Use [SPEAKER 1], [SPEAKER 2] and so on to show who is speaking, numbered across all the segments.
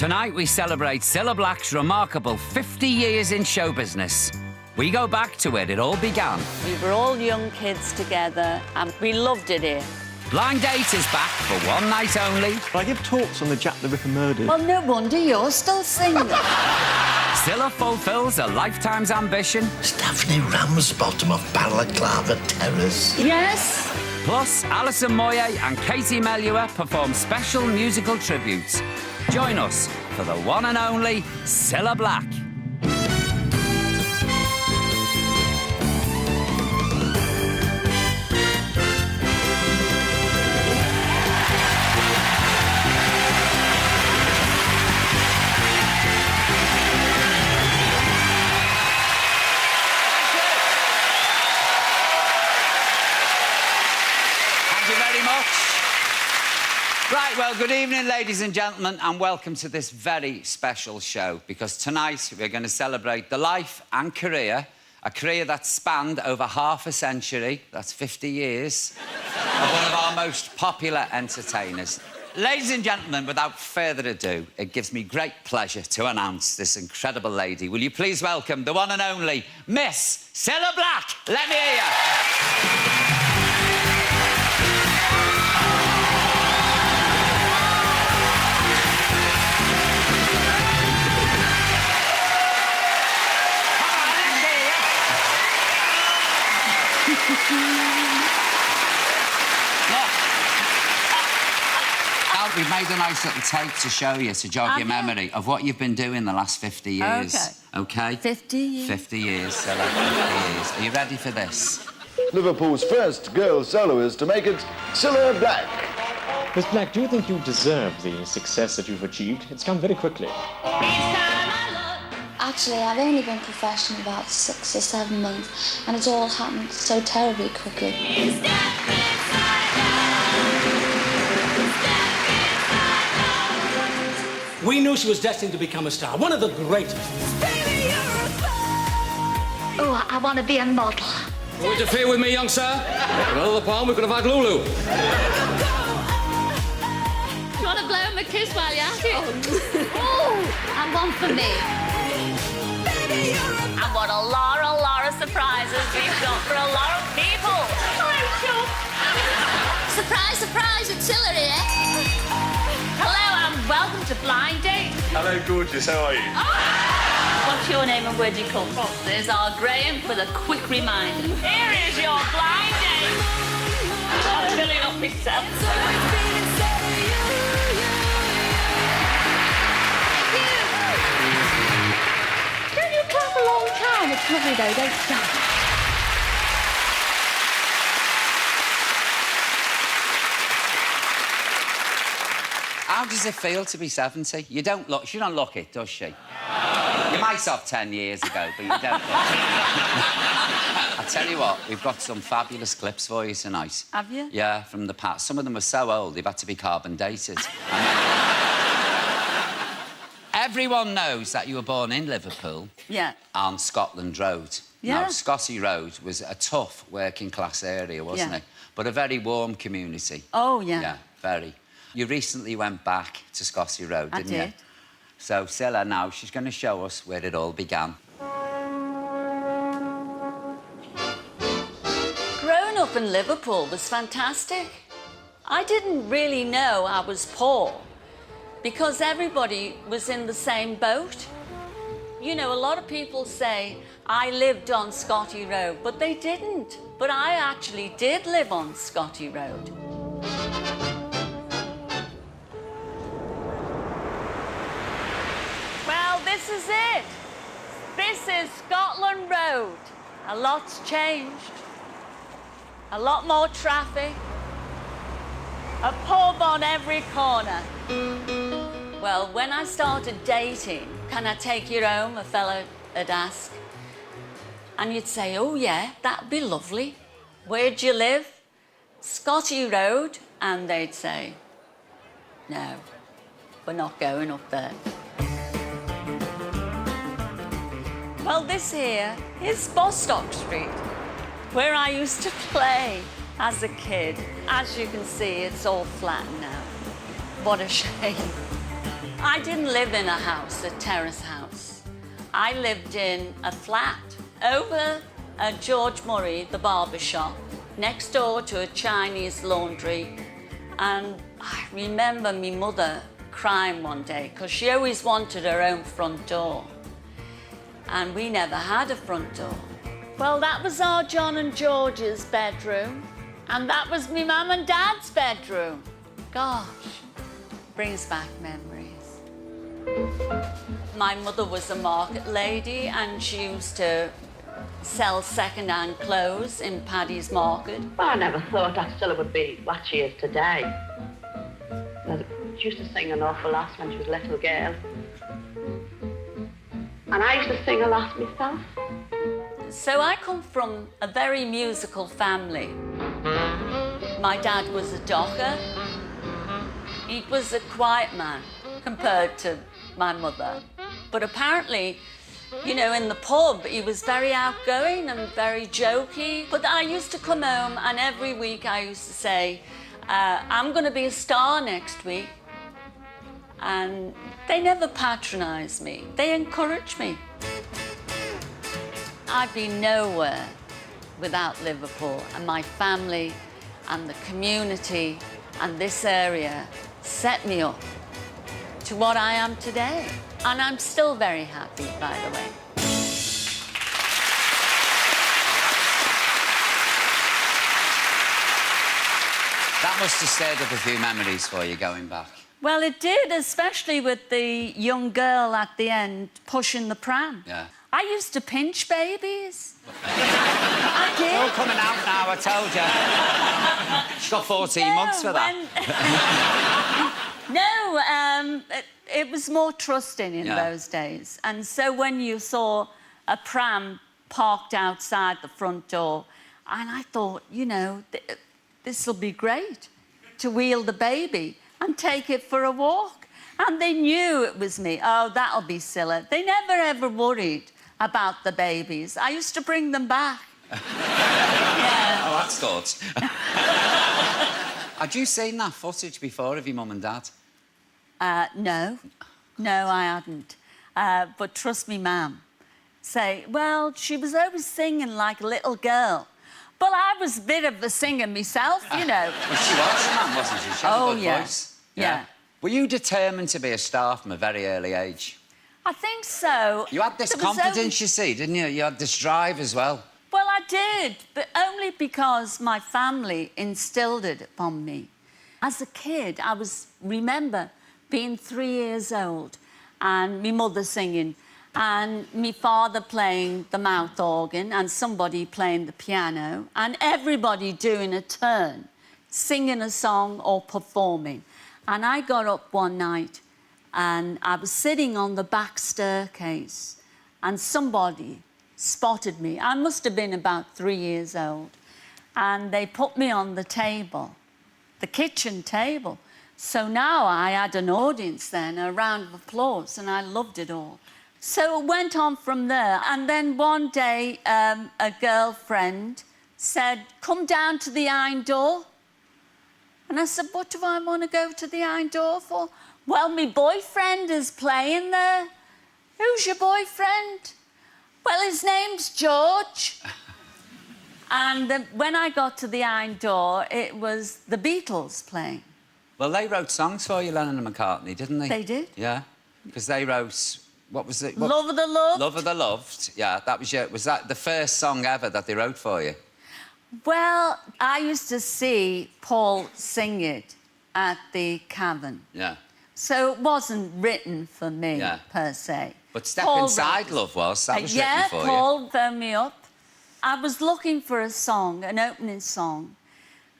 [SPEAKER 1] Tonight we celebrate Cilla Black's remarkable 50 years in show business. We go back to where it all began.
[SPEAKER 2] We were all young kids together and we loved it here.
[SPEAKER 1] Blind Date is back for one night only.
[SPEAKER 3] I give talks on the Jack the Ripper murders.
[SPEAKER 2] Well, no wonder you're still single.
[SPEAKER 1] Cilla fulfills a lifetime's ambition.
[SPEAKER 4] Daphne Ramsbottom of Balaclava Terrace.
[SPEAKER 2] Yes.
[SPEAKER 1] Plus, Alison Moyet and Katie Melua perform special musical tributes. Join us for the one and only Cilla Black. Right, well, good evening, ladies and gentlemen, and welcome to this very special show, because tonight we're going to celebrate the life and career, a career that spanned over half a century, that's 50 years, of one of our most popular entertainers. Ladies and gentlemen, without further ado, it gives me great pleasure to announce this incredible lady. Will you please welcome the one and only Miss Cilla Black? Let me hear you. Now, we've made a nice little tape to show you, to jog your memory of what you've been doing the last 50 years. OK?
[SPEAKER 2] 50 years.
[SPEAKER 1] 50 years, so like 50 years. Are you ready for this?
[SPEAKER 5] Liverpool's first girl soloist to make it, Cilla Black.
[SPEAKER 6] Miss Black, do you think you deserve the success that you've achieved? It's come very quickly.
[SPEAKER 7] Actually, I've only been professional about 6 or 7 months, and it's all happened so terribly quickly.
[SPEAKER 8] We knew she was destined to become a star, one of the greatest.
[SPEAKER 7] Oh, I want to be a model.
[SPEAKER 8] Don't interfere with me, young sir. Another palm, we could have had Lulu.
[SPEAKER 7] Do you want to blow him a kiss while you're at it? Oh, and one for me. And what a lot of surprises we've got for a lot of people. Surprise, surprise, it's Cilla here. Hello and welcome to Blind Date.
[SPEAKER 5] Hello, gorgeous, how are you?
[SPEAKER 7] What's your name and where do you come from? There's our Graham with a quick reminder. Here is your Blind Date. I'm filling up myself. Clap a long time. It's lovely though, don't stop.
[SPEAKER 1] How does it feel to be 70? You don't look... She don't look it, does she? You might have 10 years ago, but you don't look it. I tell you what, we've got some fabulous clips for you tonight.
[SPEAKER 2] Have you?
[SPEAKER 1] Yeah, from the past. Some of them are so old, they've had to be carbon dated. Everyone knows that you were born in Liverpool.
[SPEAKER 2] Yeah.
[SPEAKER 1] On Scotland Road.
[SPEAKER 2] Yeah.
[SPEAKER 1] Now, Scotty Road was a tough working-class area, wasn't it? But a very warm community.
[SPEAKER 2] Oh, yeah.
[SPEAKER 1] Yeah, very. You recently went back to Scotty Road, didn't you?
[SPEAKER 2] I did.
[SPEAKER 1] So, Cilla, now, she's going to show us where it all began.
[SPEAKER 2] Growing up in Liverpool was fantastic. I didn't really know I was poor because everybody was in the same boat. You know, a lot of people say I lived on Scotty Road, but they didn't. But I actually did live on Scotty Road. Well, this is it. This is Scotland Road. A lot's changed. A lot more traffic. A pub on every corner. Well, when I started dating, can I take you home, a fella would ask. And you'd say, oh, yeah, that'd be lovely. Where'd you live? Scotty Road. And they'd say, no, we're not going up there. Well, this here is Bostock Street, where I used to play as a kid. As you can see, it's all flat now. What a shame. I didn't live in a house, a terrace house. I lived in a flat over at George Murray, the barber shop, next door to a Chinese laundry. And I remember my mother crying one day because she always wanted her own front door. And we never had a front door. Well, that was our John and George's bedroom. And that was my mum and dad's bedroom. Gosh, brings back memories. My mother was a market lady and she used to sell second-hand clothes in Paddy's Market.
[SPEAKER 9] Well, I never thought that Cilla would be what she is today. She used to sing an awful lot when she was a little girl. And I used to sing a lot myself.
[SPEAKER 2] So I come from a very musical family. My dad was a docker. He was a quiet man compared to my mother. But apparently, you know, in the pub, he was very outgoing and very jokey. But I used to come home and every week I used to say, I'm going to be a star next week. And they never patronised me. They encouraged me. I'd be nowhere without Liverpool, and my family and the community and this area set me up to what I am today. And I'm still very happy, by the way.
[SPEAKER 1] That must have stirred up a few memories for you going back.
[SPEAKER 2] Well, it did, especially with the young girl at the end pushing the pram.
[SPEAKER 1] Yeah.
[SPEAKER 2] I used to pinch babies. I did.
[SPEAKER 1] It's all coming out now, I told you. She's got 14 months for that.
[SPEAKER 2] It was more trusting in those days. And so when you saw a pram parked outside the front door, and I thought, you know, this will be great to wheel the baby and take it for a walk. And they knew it was me. Oh, that'll be Cilla. They never, ever worried about the babies. I used to bring them back. Yeah.
[SPEAKER 1] Oh, that's good. Had you seen that footage before of your mum and dad?
[SPEAKER 2] No. No, I hadn't. But trust me, ma'am. Say, well, she was always singing like a little girl. Well, I was a bit of a singer myself, you know.
[SPEAKER 1] Well, she was a man, wasn't she? She had a good voice.
[SPEAKER 2] Yeah.
[SPEAKER 1] Were you determined to be a star from a very early age?
[SPEAKER 2] I think so.
[SPEAKER 1] You had this confidence, you see, didn't you? You had this drive as well.
[SPEAKER 2] Well, I did, but only because my family instilled it upon me. As a kid, remember being 3 years old and my mother singing and my father playing the mouth organ and somebody playing the piano and everybody doing a turn, singing a song or performing. And I got up one night and I was sitting on the back staircase and somebody spotted me. I must have been about 3 years old. And they put me on the table, the kitchen table. So now I had an audience then, a round of applause, and I loved it all. So it went on from there. And then one day, a girlfriend said, come down to the iron door. And I said, what do I want to go to the iron door for? Well, my boyfriend is playing there. Who's your boyfriend? Well, his name's George. And when I got to the iron door, it was the Beatles playing.
[SPEAKER 1] Well, they wrote songs for you, Lennon and McCartney, didn't they?
[SPEAKER 2] They did.
[SPEAKER 1] Yeah, because they wrote... What was it?
[SPEAKER 2] Love of the Loved.
[SPEAKER 1] Love of the Loved, yeah. That was was that the first song ever that they wrote for you?
[SPEAKER 2] Well, I used to see Paul sing it at the Cavern.
[SPEAKER 1] Yeah.
[SPEAKER 2] So it wasn't written for me, per se.
[SPEAKER 1] But Step Inside Love was. That was written for you.
[SPEAKER 2] Yeah, Paul phoned me up. I was looking for a song, an opening song.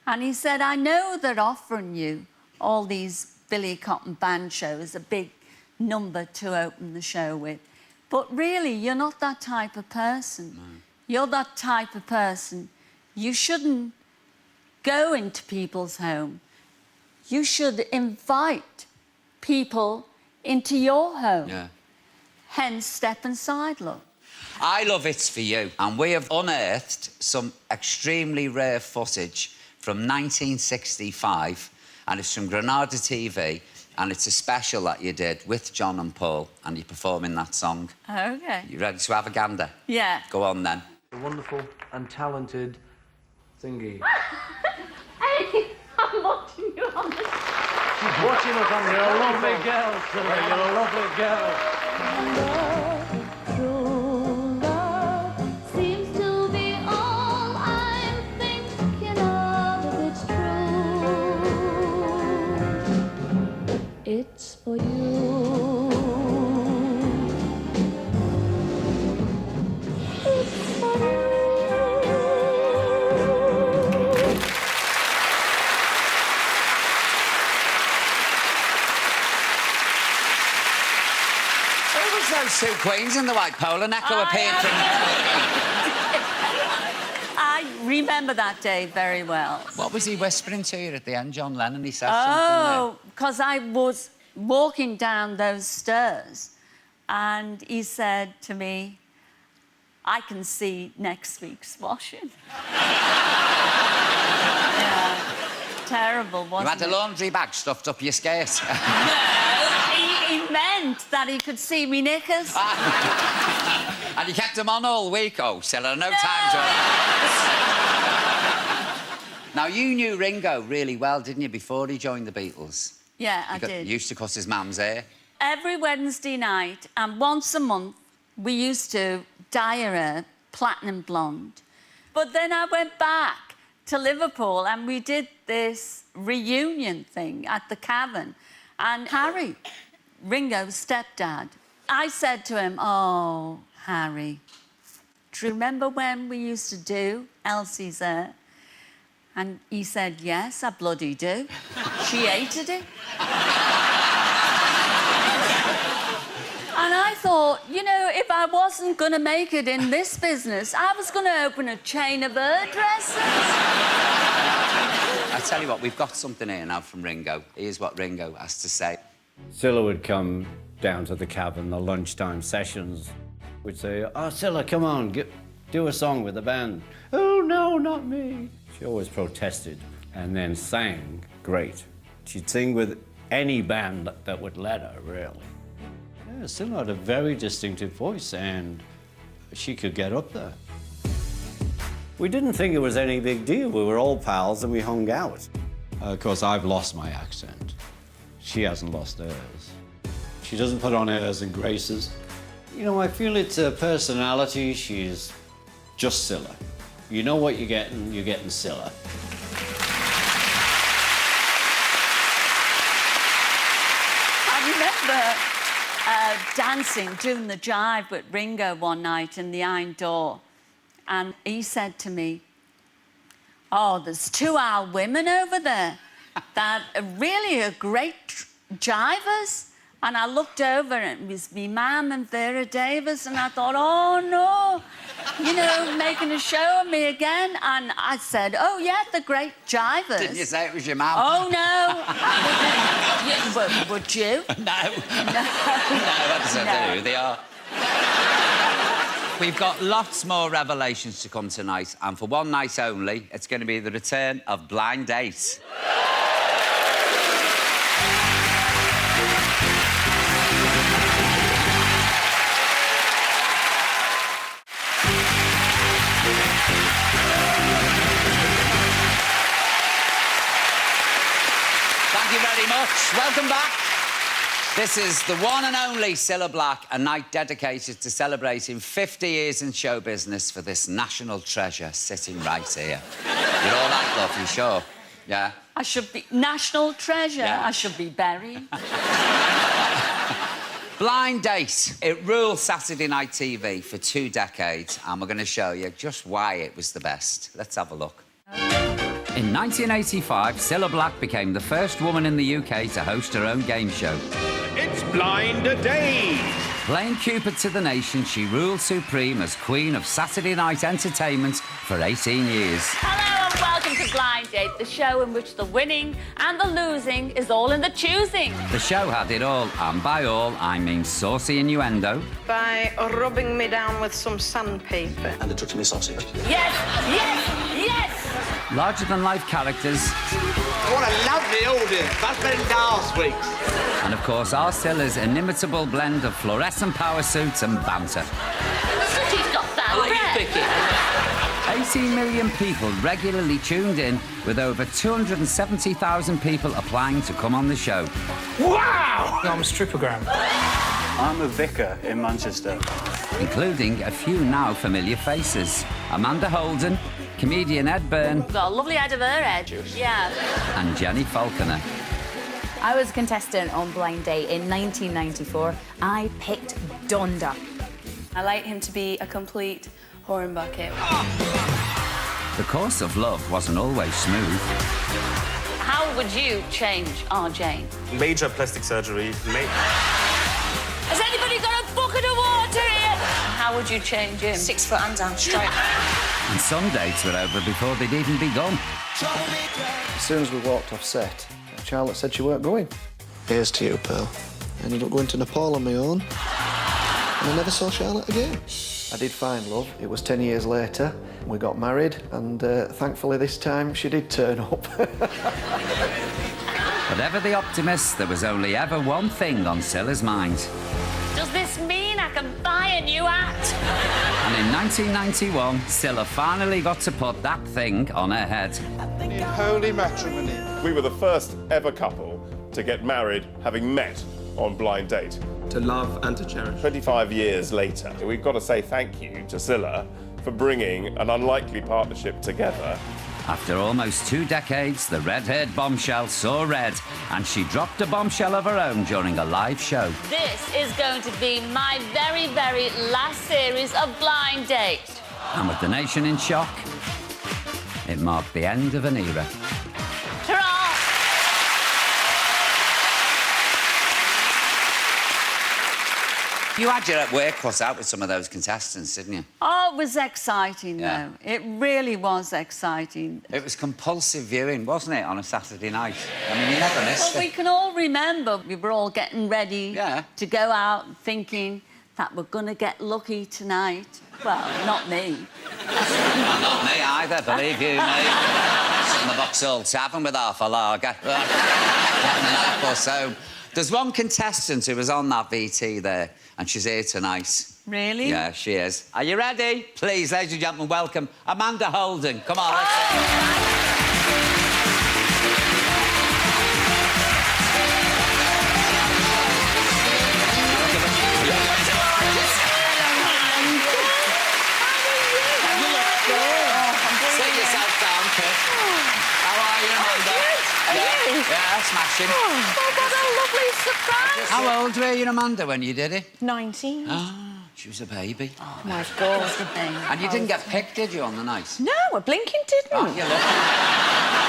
[SPEAKER 2] And he said, I know they're offering you all these Billy Cotton band shows, a big number to open the show with. But really, you're not that type of person. No. You're that type of person. You shouldn't go into people's home. You should invite people into your home. Yeah. Hence, Step Inside Love.
[SPEAKER 1] I Love It's For You. And we have unearthed some extremely rare footage from 1965, and it's from Granada TV. and it's a special that you did with John and Paul, and you're performing that song.
[SPEAKER 2] Okay.
[SPEAKER 1] You ready to have a gander?
[SPEAKER 2] Yeah.
[SPEAKER 1] Go on, then.
[SPEAKER 10] A wonderful and talented thingy.
[SPEAKER 2] Hey, I'm watching you on the...
[SPEAKER 10] She's watching us on the... You're a lovely girl, Cilla. You're a lovely girl.
[SPEAKER 7] True love seems to be all I'm thinking of. It's true. It's for you. It's for you.
[SPEAKER 1] Those two queens in the white polo neck who appeared from...
[SPEAKER 2] I remember that day very well.
[SPEAKER 1] What was he whispering to you at the end, John Lennon? He said
[SPEAKER 2] Oh, because I was walking down those stairs and he said to me, I can see next week's washing. Yeah. Terrible, wasn't it?
[SPEAKER 1] You had a laundry bag stuffed up your skirt.
[SPEAKER 2] No, he meant that he could see me knickers.
[SPEAKER 1] And you kept them on all week, oh, Cilla, no time to... Now, you knew Ringo really well, didn't you, before he joined the Beatles?
[SPEAKER 2] Yeah, I did.
[SPEAKER 1] He used to cut his mum's hair.
[SPEAKER 2] Every Wednesday night and once a month, we used to dye her hair platinum blonde. But then I went back to Liverpool and we did this reunion thing at the Cavern. And Harry, Ringo's stepdad, I said to him, oh, Harry, do you remember when we used to do Elsie's hair? And he said, yes, I bloody do. She hated it. And I thought, you know, if I wasn't going to make it in this business, I was going to open a chain of hairdressers.
[SPEAKER 1] I tell you what, we've got something here now from Ringo. Here's what Ringo has to say.
[SPEAKER 11] Cilla would come down to the Cavern, the lunchtime sessions. We'd say, oh, Cilla, come on, do a song with the band. Oh, no, not me. She always protested and then sang great. She'd sing with any band that would let her, really. Yeah, Cilla had a very distinctive voice and she could get up there. We didn't think it was any big deal. We were all pals and we hung out. Of course, I've lost my accent. She hasn't lost hers. She doesn't put on airs and graces. You know, I feel it's a personality. She's just Cilla. You know what you're getting Cilla.
[SPEAKER 2] I remember dancing, doing the jive with Ringo one night in the Iron Door. And he said to me, oh, there's two our women over there that really are great jivers. And I looked over and it was me mum and Vera Davis and I thought, oh, no, you know, making a show of me again. And I said, oh, yeah, they're great jivers.
[SPEAKER 1] Didn't you say it was your mum?
[SPEAKER 2] Oh, no. Would you?
[SPEAKER 1] No. No, that's not who they are. We've got lots more revelations to come tonight, and for one night only, it's going to be the return of Blind Date. Thank you very much. Welcome back. This is the one and only Cilla Black, a night dedicated to celebrating 50 years in show business for this national treasure sitting right here. You're all right, love, you sure? Yeah?
[SPEAKER 2] I should be... National treasure?
[SPEAKER 1] Yeah.
[SPEAKER 2] I should be buried.
[SPEAKER 1] Blind Date. It ruled Saturday night TV for 2 decades, and we're going to show you just why it was the best. Let's have a look. In 1985, Cilla Black became the first woman in the UK to host her own game show.
[SPEAKER 12] It's Blind Date!
[SPEAKER 1] Playing Cupid to the nation, she ruled supreme as queen of Saturday night entertainment for 18 years.
[SPEAKER 2] Hello and welcome to Blind Date, the show in which the winning and the losing is all in the choosing.
[SPEAKER 1] The show had it all, and by all, I mean saucy innuendo.
[SPEAKER 13] By rubbing me down with some sandpaper.
[SPEAKER 4] And the touch me sausage.
[SPEAKER 2] Yes, yes, yes!
[SPEAKER 1] larger-than-life characters,
[SPEAKER 12] What a lovely audience. That's better than last week's.
[SPEAKER 1] and, of course, our Cilla's inimitable blend of fluorescent power suits and banter.
[SPEAKER 2] He's got that bread.
[SPEAKER 1] 18 million people regularly tuned in, with over 270,000 people applying to come on the show.
[SPEAKER 10] Wow! I'm a strippogram.
[SPEAKER 3] I'm a vicar in Manchester.
[SPEAKER 1] Including a few now familiar faces. Amanda Holden, comedian Ed Byrne,
[SPEAKER 2] Got a lovely head of her head. Yeah.
[SPEAKER 1] and Jenny Falconer.
[SPEAKER 13] I was a contestant on Blind Date in 1994. I picked Donda. I like him to be a complete horn bucket.
[SPEAKER 1] The course of love wasn't always smooth.
[SPEAKER 2] How would you change our Jane?
[SPEAKER 10] Major plastic surgery.
[SPEAKER 2] Has anybody got a bucket of water here? How would you change him?
[SPEAKER 13] 6 foot and down straight.
[SPEAKER 1] And some dates were over before they'd even begun.
[SPEAKER 3] As soon as we walked off set, Charlotte said she weren't going.
[SPEAKER 4] Here's to you, Pearl. I ended up going to Nepal on my own, and I never saw Charlotte again.
[SPEAKER 3] I did find love. It was 10 years later. We got married, and thankfully this time she did turn up.
[SPEAKER 1] But ever the optimist, there was only ever one thing on Cilla's mind.
[SPEAKER 2] Does this mean I can buy a new hat?
[SPEAKER 1] And in 1991, Cilla finally got to put that thing on her head.
[SPEAKER 12] In holy matrimony.
[SPEAKER 5] We were the first ever couple to get married having met on Blind Date.
[SPEAKER 10] To love and to cherish.
[SPEAKER 5] 25 years later, we've got to say thank you to Cilla for bringing an unlikely partnership together.
[SPEAKER 1] After almost 2 decades, the red-haired bombshell saw red, and she dropped a bombshell of her own during a live show.
[SPEAKER 2] This is going to be my very, very last series of Blind Date.
[SPEAKER 1] And with the nation in shock, it marked the end of an era.
[SPEAKER 2] Ta-ra!
[SPEAKER 1] You had your work cut out with some of those contestants, didn't you?
[SPEAKER 2] Oh, it was exciting,
[SPEAKER 1] Yeah.
[SPEAKER 2] though. It really was exciting.
[SPEAKER 1] It was compulsive viewing, wasn't it, on a Saturday night? I mean, you never missed
[SPEAKER 2] Well, we
[SPEAKER 1] it.
[SPEAKER 2] can all remember we were all getting ready
[SPEAKER 1] Yeah.
[SPEAKER 2] to go out thinking that we're going to get lucky tonight. Well, not me.
[SPEAKER 1] Not me either, believe you me. Sitting in the Vauxhall Tavern with half a lager. Getting an apple, so... There's one contestant who was on that VT there, and she's here tonight.
[SPEAKER 2] Really?
[SPEAKER 1] Yeah, she is. Are you ready? Please, ladies and gentlemen, welcome Amanda Holden. Come on, let's Sit yourself down, Kit. How are you, Amanda? Yeah, smashing.
[SPEAKER 2] Oh, what a lovely surprise.
[SPEAKER 1] How old were you, Amanda, when you did it?
[SPEAKER 13] 19.
[SPEAKER 1] Ah, she was a baby.
[SPEAKER 13] Oh, my God.
[SPEAKER 1] And you didn't get picked, did you, on the night?
[SPEAKER 14] No, I blinking didn't.
[SPEAKER 1] Oh, you look.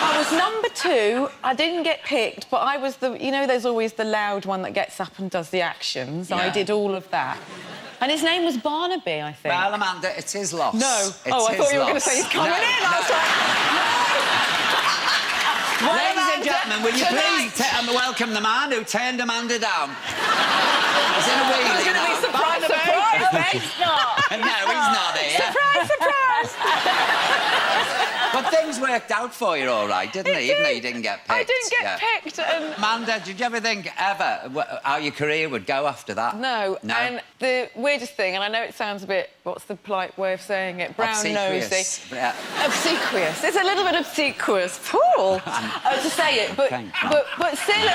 [SPEAKER 14] I was number 2. I didn't get picked, but I was the... You know, there's always the loud one that gets up and does the actions.
[SPEAKER 1] Yeah.
[SPEAKER 14] I did all of that. And his name was Barnaby, I think.
[SPEAKER 1] Well, Amanda, it's his loss.
[SPEAKER 14] No.
[SPEAKER 1] It's
[SPEAKER 14] I thought
[SPEAKER 1] his
[SPEAKER 14] you were going to
[SPEAKER 1] loss.
[SPEAKER 14] say he's coming
[SPEAKER 1] No,
[SPEAKER 14] in.
[SPEAKER 1] no.
[SPEAKER 14] I was like... Well,
[SPEAKER 1] Ladies and gentlemen, will you
[SPEAKER 14] tonight-
[SPEAKER 1] please welcome the man who turned Amanda down? He's in a wheelie.
[SPEAKER 14] I was going to be
[SPEAKER 1] now.
[SPEAKER 14] surprised,
[SPEAKER 2] He's not.
[SPEAKER 1] No, he's not here.
[SPEAKER 14] Surprise, surprise!
[SPEAKER 1] But things worked out for you all right, didn't they? Even though you didn't get picked.
[SPEAKER 14] I didn't get
[SPEAKER 1] Yeah.
[SPEAKER 14] picked, and...
[SPEAKER 1] Amanda, did you ever think how your career would go after that?
[SPEAKER 14] No.
[SPEAKER 1] No?
[SPEAKER 14] And the weirdest thing, and I know it sounds a bit... What's the polite way of saying it? Brown-nosy.
[SPEAKER 1] Obsequious. Yeah.
[SPEAKER 14] Obsequious. It's a little bit obsequious. Paul! To say it, but...
[SPEAKER 1] Thank
[SPEAKER 14] But Cilla...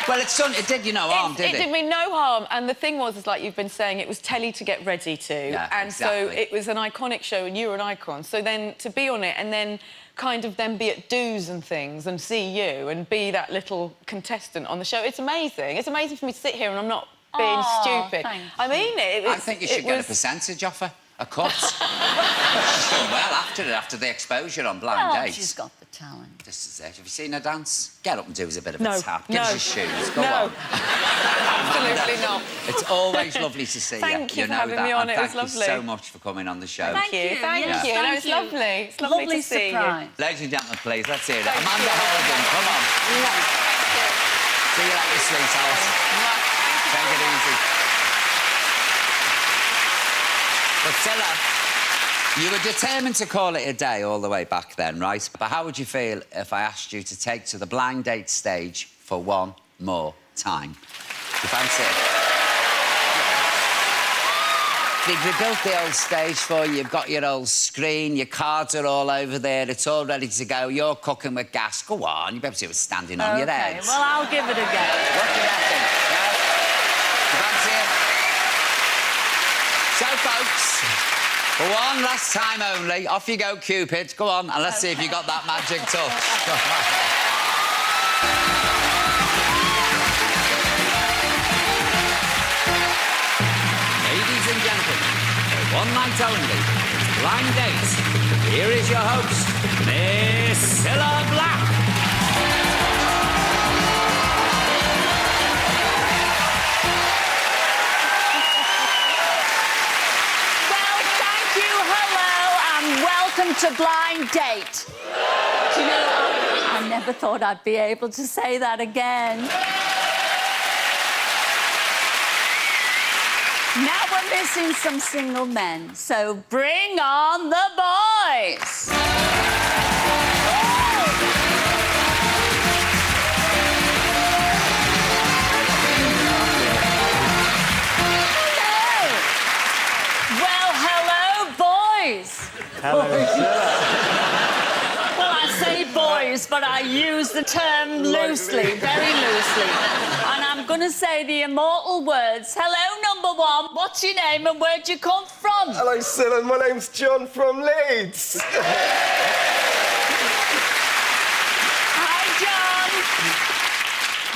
[SPEAKER 1] Well, it did you no harm, did
[SPEAKER 14] It did me no harm, and the thing was, is like you've been saying, it was telly to get ready to,
[SPEAKER 1] Yeah,
[SPEAKER 14] and
[SPEAKER 1] exactly.
[SPEAKER 14] so it was an iconic show, and you were an icon. So then to be on it, and then kind of then be at do's and things, and see you, and be that little contestant on the show, it's amazing. It's amazing for me to sit here and I'm not being stupid.
[SPEAKER 2] thank
[SPEAKER 14] I mean it.
[SPEAKER 1] I think you should get a percentage off her. A cut. She's done well after the exposure on Blind
[SPEAKER 2] Oh,
[SPEAKER 1] Dates.
[SPEAKER 2] she's got the talent.
[SPEAKER 1] This is it. Have you seen her dance? Get up and do us a bit of a
[SPEAKER 14] No,
[SPEAKER 1] tap. Give
[SPEAKER 14] no.
[SPEAKER 1] us your shoes. Go
[SPEAKER 14] No.
[SPEAKER 1] on.
[SPEAKER 14] Absolutely not.
[SPEAKER 1] It's always lovely to see you.
[SPEAKER 14] Thank you for
[SPEAKER 1] know
[SPEAKER 14] having
[SPEAKER 1] that.
[SPEAKER 14] me on.
[SPEAKER 1] And
[SPEAKER 14] It was
[SPEAKER 1] thank you
[SPEAKER 14] lovely.
[SPEAKER 1] so much for coming on the show.
[SPEAKER 14] Thank you. Thank
[SPEAKER 2] yes,
[SPEAKER 14] you. No,
[SPEAKER 2] thank
[SPEAKER 14] it's
[SPEAKER 2] you.
[SPEAKER 14] lovely. It's lovely to see
[SPEAKER 2] surprise.
[SPEAKER 1] Ladies and gentlemen, please, let's hear it.
[SPEAKER 14] Thank
[SPEAKER 1] Amanda
[SPEAKER 14] you.
[SPEAKER 1] Holden, come on. See you later, sweetheart. Take it easy. But Cilla, You were determined to call it a day all the way back then, right? But how would you feel if I asked you to take to the blind date stage for one more time? You fancy it? They've rebuilt the old stage for you. You've got your old screen, your cards are all over there, it's all ready to go. You're cooking with gas. Go on, you'll be able to see what's standing on your head.
[SPEAKER 2] OK, well, I'll give it a go.
[SPEAKER 1] What do you reckon? Yeah? You fancy it? So, folks, for one last time only, off you go, Cupid. Go on, and let's see if you got that magic touch. Ladies and gentlemen, for one night only, it's Blind Date. Here is your host, Miss Cilla Black.
[SPEAKER 2] Well, thank you, hello, and welcome to Blind Date. Do you know, I never thought I'd be able to say that again. Now we're missing some single men, so bring on the boys. Hello. Well, hello, boys.
[SPEAKER 10] Hello,
[SPEAKER 2] Well, I say boys, but I use the term loosely, very loosely. And I'm going to say the immortal words. Hello, number one. What's your name and where'd you come from?
[SPEAKER 15] Hello, Cilla. My name's John from Leeds.
[SPEAKER 2] Hi, John.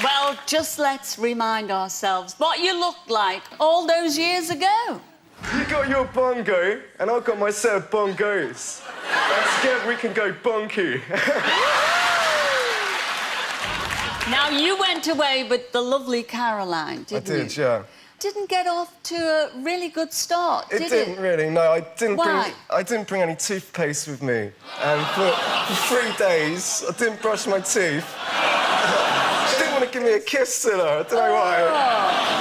[SPEAKER 2] Well, just let's remind ourselves what you looked like all those years ago.
[SPEAKER 15] You got your bongo, and I've got my set of bongos. And together we can go bonky.
[SPEAKER 2] Now, you went away with the lovely Caroline, didn't you?
[SPEAKER 15] I did, yeah.
[SPEAKER 2] Didn't get off to a really good start, did it?
[SPEAKER 15] It didn't really, no. I
[SPEAKER 2] Why?
[SPEAKER 15] didn't bring any toothpaste with me. And for 3 days, I didn't brush my teeth. She didn't want to give me a kiss, Cilla. I don't know why.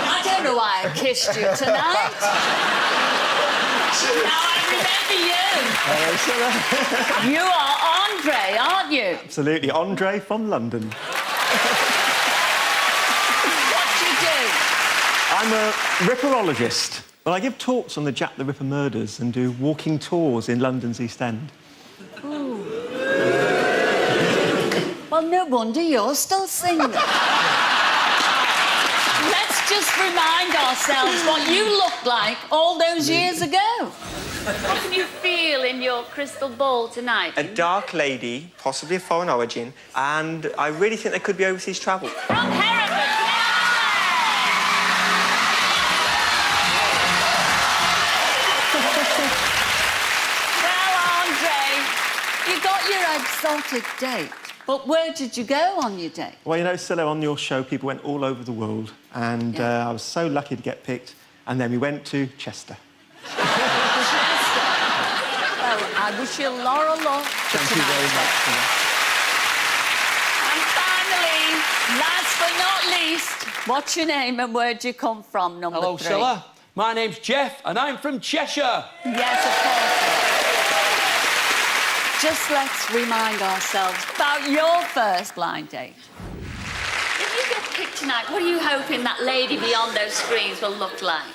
[SPEAKER 2] I don't know why I kissed you tonight. Now I remember you.
[SPEAKER 10] Hello, Cilla.
[SPEAKER 2] You are Andre, aren't you?
[SPEAKER 10] Absolutely. Andre from London.
[SPEAKER 2] What do you do?
[SPEAKER 10] I'm a ripperologist. Well, I give talks on the Jack the Ripper murders and do walking tours in London's East End.
[SPEAKER 2] Ooh. Well, no wonder you're still single. Let's just remind ourselves what you looked like all those years ago. What can you feel in your crystal ball tonight?
[SPEAKER 16] A dark lady, possibly of foreign origin, and I really think there could be overseas travel.
[SPEAKER 2] From Hereford. Well, Andre, you got your exotic date, but where did you go on your date?
[SPEAKER 10] Well, you know, Cilla, on your show, people went all over the world, and I was so lucky to get picked, and then we went to Chester.
[SPEAKER 2] Well, I wish you a lot of luck.
[SPEAKER 10] Thank you very much.
[SPEAKER 2] And finally, last but not least, what's your name and where'd you come from, number
[SPEAKER 8] Hello,
[SPEAKER 2] 3?
[SPEAKER 8] Cilla. My name's Jeff, and I'm from Cheshire.
[SPEAKER 2] Yes, of course. Just let's remind ourselves about your first blind date.
[SPEAKER 7] If you get picked tonight, what are you hoping that lady beyond those screens will look like?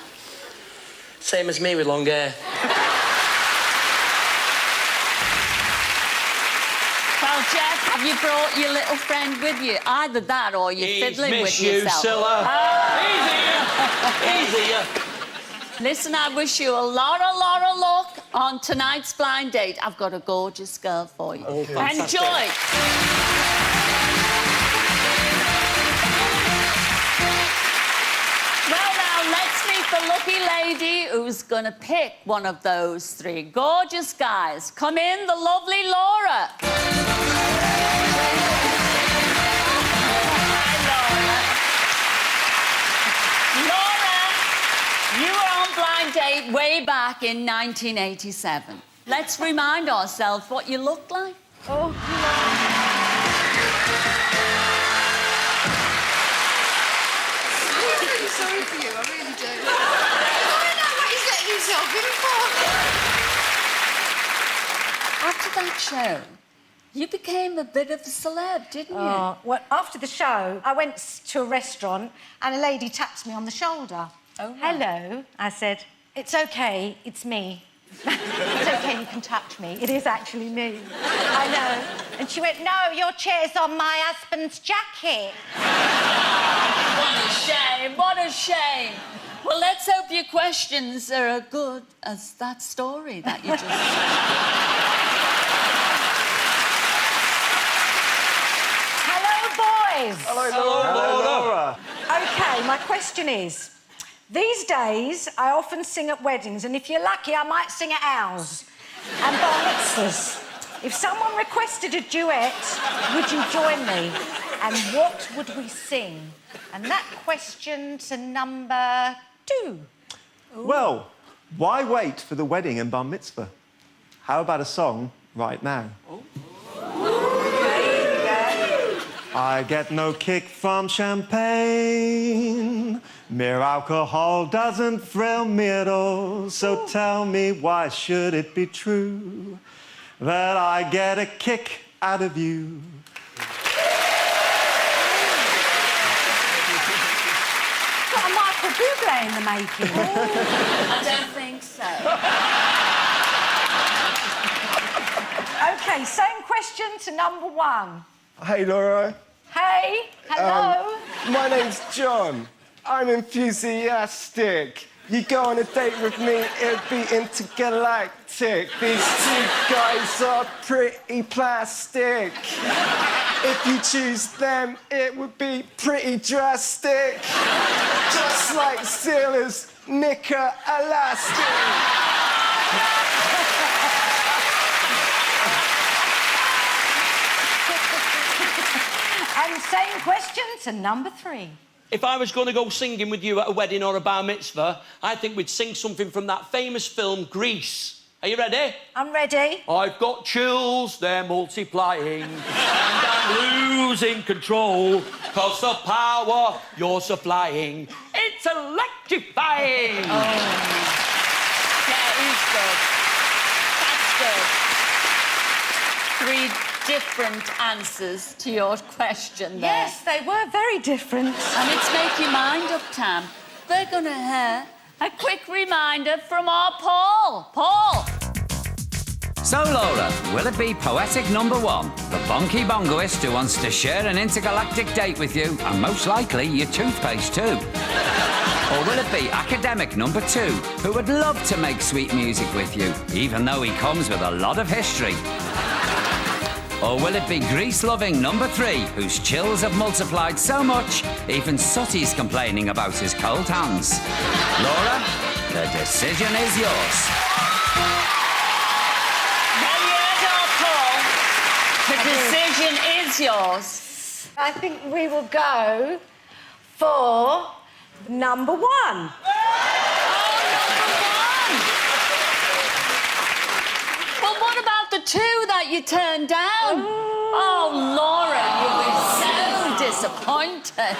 [SPEAKER 17] Same as me with long hair.
[SPEAKER 2] Well, Jeff, have you brought your little friend with you? Either that or you're fiddling with yourself.
[SPEAKER 8] Cilla.
[SPEAKER 2] He's here. Listen, I wish you a lot of luck on tonight's blind date. I've got a gorgeous girl for you.
[SPEAKER 8] Okay.
[SPEAKER 2] Enjoy. Well, now, let's meet the lucky lady who's going to pick one of those 3 gorgeous guys. Come in, the lovely Laura. You were on blind date way back in 1987. Let's remind ourselves what you looked like. Oh,
[SPEAKER 18] I'm really sorry for you, I really do. I don't know what he's letting himself in for.
[SPEAKER 2] After that show, you became a bit of a celeb, didn't you?
[SPEAKER 19] Oh, well, after the show, I went to a restaurant and a lady tapped me on the shoulder.
[SPEAKER 2] Oh, right.
[SPEAKER 19] Hello. I said, it's OK, it's me. It's OK, you can touch me. It is actually me. I know. And she went, no, your chair's on my husband's jacket.
[SPEAKER 2] What a shame, what a shame. Well, let's hope your questions are as good as that story that you just...
[SPEAKER 19] Hello, boys.
[SPEAKER 15] Hello, Laura.
[SPEAKER 10] Hello, Laura.
[SPEAKER 19] OK, my question is, these days, I often sing at weddings, and if you're lucky, I might sing at ours and bar mitzvahs. If someone requested a duet, would you join me? And what would we sing? And that question to number 2.
[SPEAKER 10] Well, why wait for the wedding and bar mitzvah? How about a song right now? I get no kick from champagne. Mere alcohol doesn't thrill me at all. So tell me, why should it be true that I get a kick out of you?
[SPEAKER 19] Got a Michael Bublé in the making.
[SPEAKER 2] I don't think so.
[SPEAKER 19] OK, same question to number 1.
[SPEAKER 15] Hey, Laura.
[SPEAKER 19] Hey, hello.
[SPEAKER 15] My name's John. I'm enthusiastic. You go on a date with me, it'd be intergalactic. These 2 guys are pretty plastic. If you choose them, it would be pretty drastic. Just like Cilla's knicker elastic.
[SPEAKER 19] And same question to number 3.
[SPEAKER 12] If I was going to go singing with you at a wedding or a bar mitzvah, I think we'd sing something from that famous film, Grease. Are you ready?
[SPEAKER 19] I'm ready.
[SPEAKER 12] I've got chills, they're multiplying, and I'm losing control, 'cause the power you're supplying, it's electrifying.
[SPEAKER 2] Oh. Yeah, he's good. That's good. 3 different answers to your question there.
[SPEAKER 19] Yes, they were very different.
[SPEAKER 2] And it's make your mind up, Tam. We're going to hear a quick reminder from our Paul. Paul!
[SPEAKER 1] So, Laura, will it be poetic number 1, the bonky bongoist who wants to share an intergalactic date with you, and most likely your toothpaste too? Or will it be academic number 2, who would love to make sweet music with you, even though he comes with a lot of history? Or will it be grease-loving number 3, whose chills have multiplied so much, even Sooty's complaining about his cold hands? Laura, the decision is yours.
[SPEAKER 2] Well, you heard our Paul. The decision is yours.
[SPEAKER 19] I think we will go for number 1.
[SPEAKER 2] Well, what about the 2 that you turned down? Oh, Laura, you were so disappointed.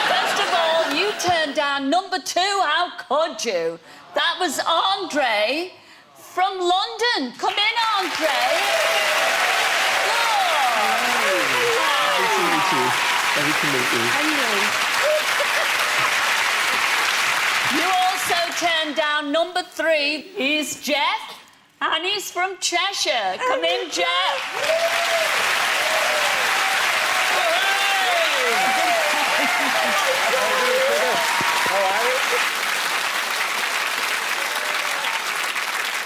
[SPEAKER 2] First of all, you turned down number 2. How could you? That was Andre from London. Come in, Andre.
[SPEAKER 15] Nice to meet you. Lovely to meet you.
[SPEAKER 2] You also turned down number 3. He's Jeff. And he's from Cheshire. Come in, Jeff.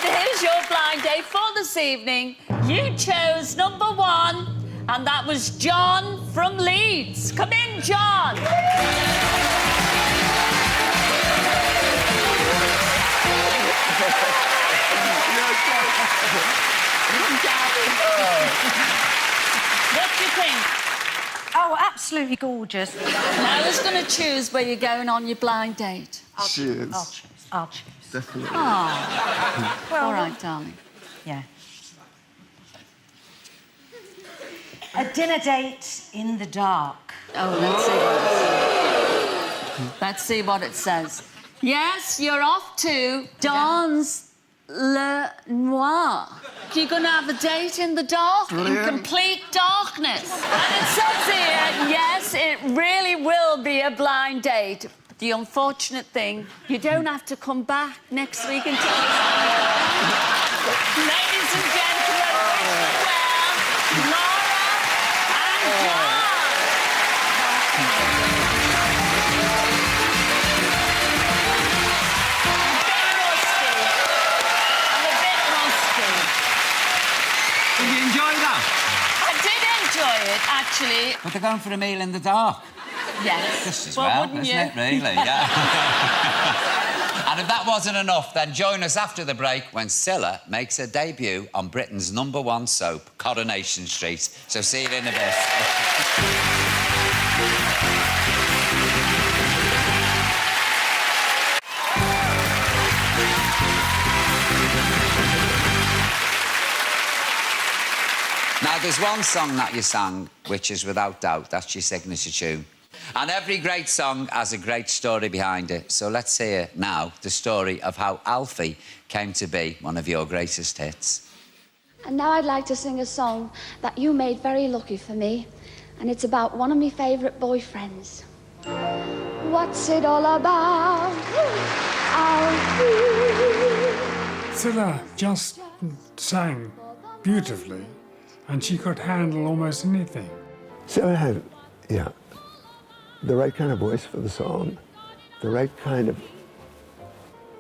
[SPEAKER 2] Here's your blind date for this evening. You chose number 1, and that was John from Leeds. Come in, John. What do you think?
[SPEAKER 19] Oh, absolutely gorgeous.
[SPEAKER 2] Now, who's going to choose where you're going on your blind date?
[SPEAKER 15] Cheers.
[SPEAKER 19] I'll choose.
[SPEAKER 15] Definitely.
[SPEAKER 2] Oh.
[SPEAKER 19] Well,
[SPEAKER 2] all right, darling.
[SPEAKER 19] Yeah. A dinner date in the dark.
[SPEAKER 2] Oh, let's see what it says. Yes, you're off to Don's Le Noir. You're going to have a date in the dark, in complete darkness. And it says here, yes, it really will be a blind date. The unfortunate thing, you don't have to come back next week until... Ladies and gentlemen, wish you well, Laura and John.
[SPEAKER 1] Did you enjoy that?
[SPEAKER 2] I did enjoy it, actually.
[SPEAKER 1] But they're going for a meal in the dark.
[SPEAKER 2] Yes.
[SPEAKER 1] Just as
[SPEAKER 2] well,
[SPEAKER 1] well,
[SPEAKER 2] wouldn't
[SPEAKER 1] isn't
[SPEAKER 2] you?
[SPEAKER 1] it, really? Yeah. And if that wasn't enough, then join us after the break when Cilla makes her debut on Britain's #1 soap, Coronation Street. So see you in a bit. Now, there's one song that you sang, which is without doubt, that's your signature tune. And every great song has a great story behind it. So let's hear now the story of how Alfie came to be one of your greatest hits.
[SPEAKER 20] And now I'd like to sing a song that you made very lucky for me. And it's about one of my favourite boyfriends. What's it all about, Alfie?
[SPEAKER 21] Cilla just sang beautifully, and she could handle almost anything.
[SPEAKER 22] Cilla had, the right kind of voice for the song, the right kind of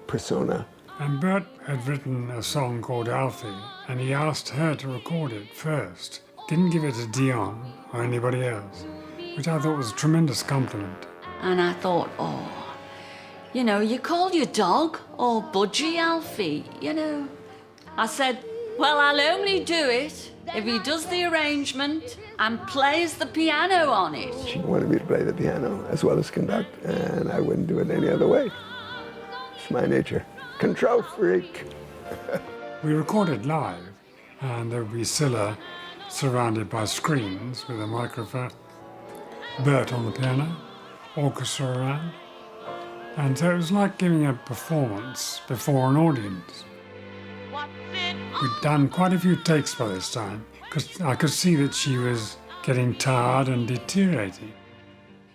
[SPEAKER 22] persona.
[SPEAKER 21] And Bert had written a song called Alfie, and he asked her to record it first. Didn't give it to Dion or anybody else, which I thought was a tremendous compliment.
[SPEAKER 2] And I thought, oh, you know, you call your dog or Budgie Alfie, you know. I said, well, I'll only do it if he does the arrangement and plays the piano on it.
[SPEAKER 22] She wanted me to play the piano as well as conduct, and I wouldn't do it any other way. It's my nature. Control freak.
[SPEAKER 21] We recorded live, and there would be Cilla surrounded by screens with a microphone, Bert on the piano, orchestra around. And so it was like giving a performance before an audience. We'd done quite a few takes by this time, because I could see that she was getting tired and deteriorating.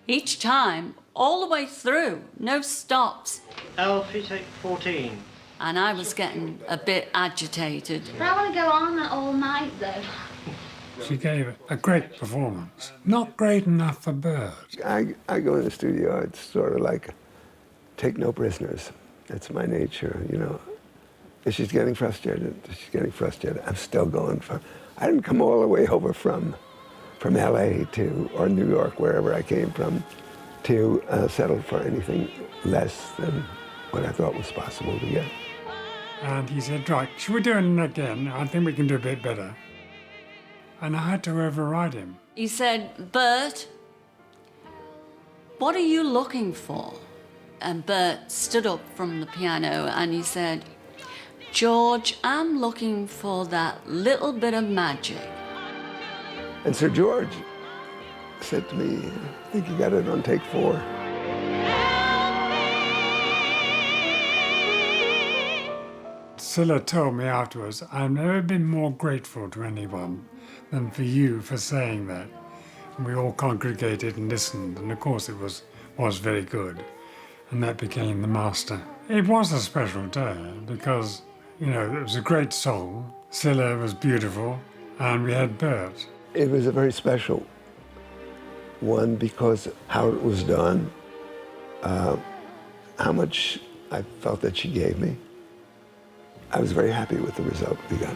[SPEAKER 2] Each time, all the way through, no stops.
[SPEAKER 23] Alfie, take 14.
[SPEAKER 2] And I was getting a bit agitated.
[SPEAKER 20] But I want to go on all night, though.
[SPEAKER 21] She gave a great performance. Not great enough for Bert.
[SPEAKER 22] I go in the studio, it's sort of like take no prisoners. That's my nature, you know. If she's getting frustrated, I'm still going for... I didn't come all the way over from L.A. or New York, wherever I came from, to settle for anything less than what I thought was possible to get.
[SPEAKER 21] And he said, right, should we do it again? I think we can do a bit better. And I had to override him.
[SPEAKER 2] He said, Bert, what are you looking for? And Bert stood up from the piano and he said, George, I'm looking for that little bit of magic.
[SPEAKER 22] And Sir George said to me, I think you got it on take 4.
[SPEAKER 21] Cilla told me afterwards, I've never been more grateful to anyone than for you for saying that. And we all congregated and listened, and of course it was very good. And that became the master. It was a special day because, you know, it was a great song. Cilla was beautiful, and we had Bert.
[SPEAKER 22] It was a very special one because how it was done, how much I felt that she gave me. I was very happy with the result we got.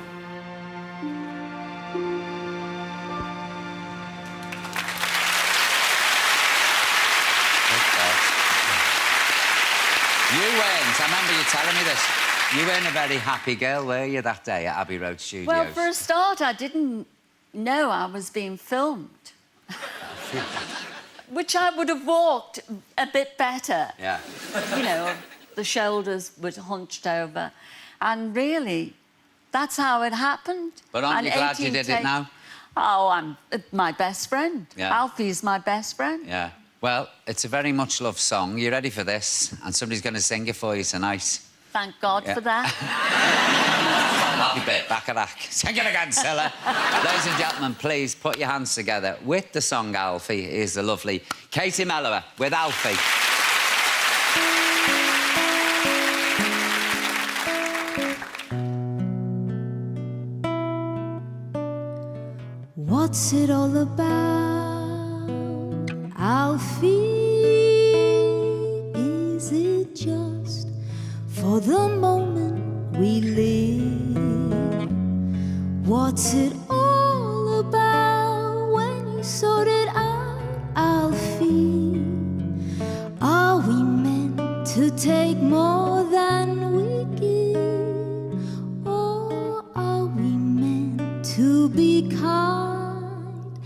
[SPEAKER 1] You weren't, I remember you telling me this, you weren't a very happy girl, were you, that day at Abbey Road Studios?
[SPEAKER 2] Well, for a start, I didn't know I was being filmed. Which I would have walked a bit better.
[SPEAKER 1] Yeah.
[SPEAKER 2] You know, the shoulders were hunched over. And really, that's how it happened.
[SPEAKER 1] But aren't you glad you did it now?
[SPEAKER 2] Oh, I'm my best friend.
[SPEAKER 1] Yeah.
[SPEAKER 2] Alfie's my best friend.
[SPEAKER 1] Yeah. Well, it's a very much loved song. You ready for this? And somebody's going to sing it for you tonight.
[SPEAKER 2] Thank God for that.
[SPEAKER 1] Happy bit, back of that. Sing it again, Cilla. Ladies and gentlemen, please put your hands together with the song Alfie. Is the lovely Katie Mellower with Alfie.
[SPEAKER 6] What's it all about, Alfie? Is it just for the moment we live? What's it all about when you sort it out, Alfie? Are we meant to take more than we give? Or are we meant to be kind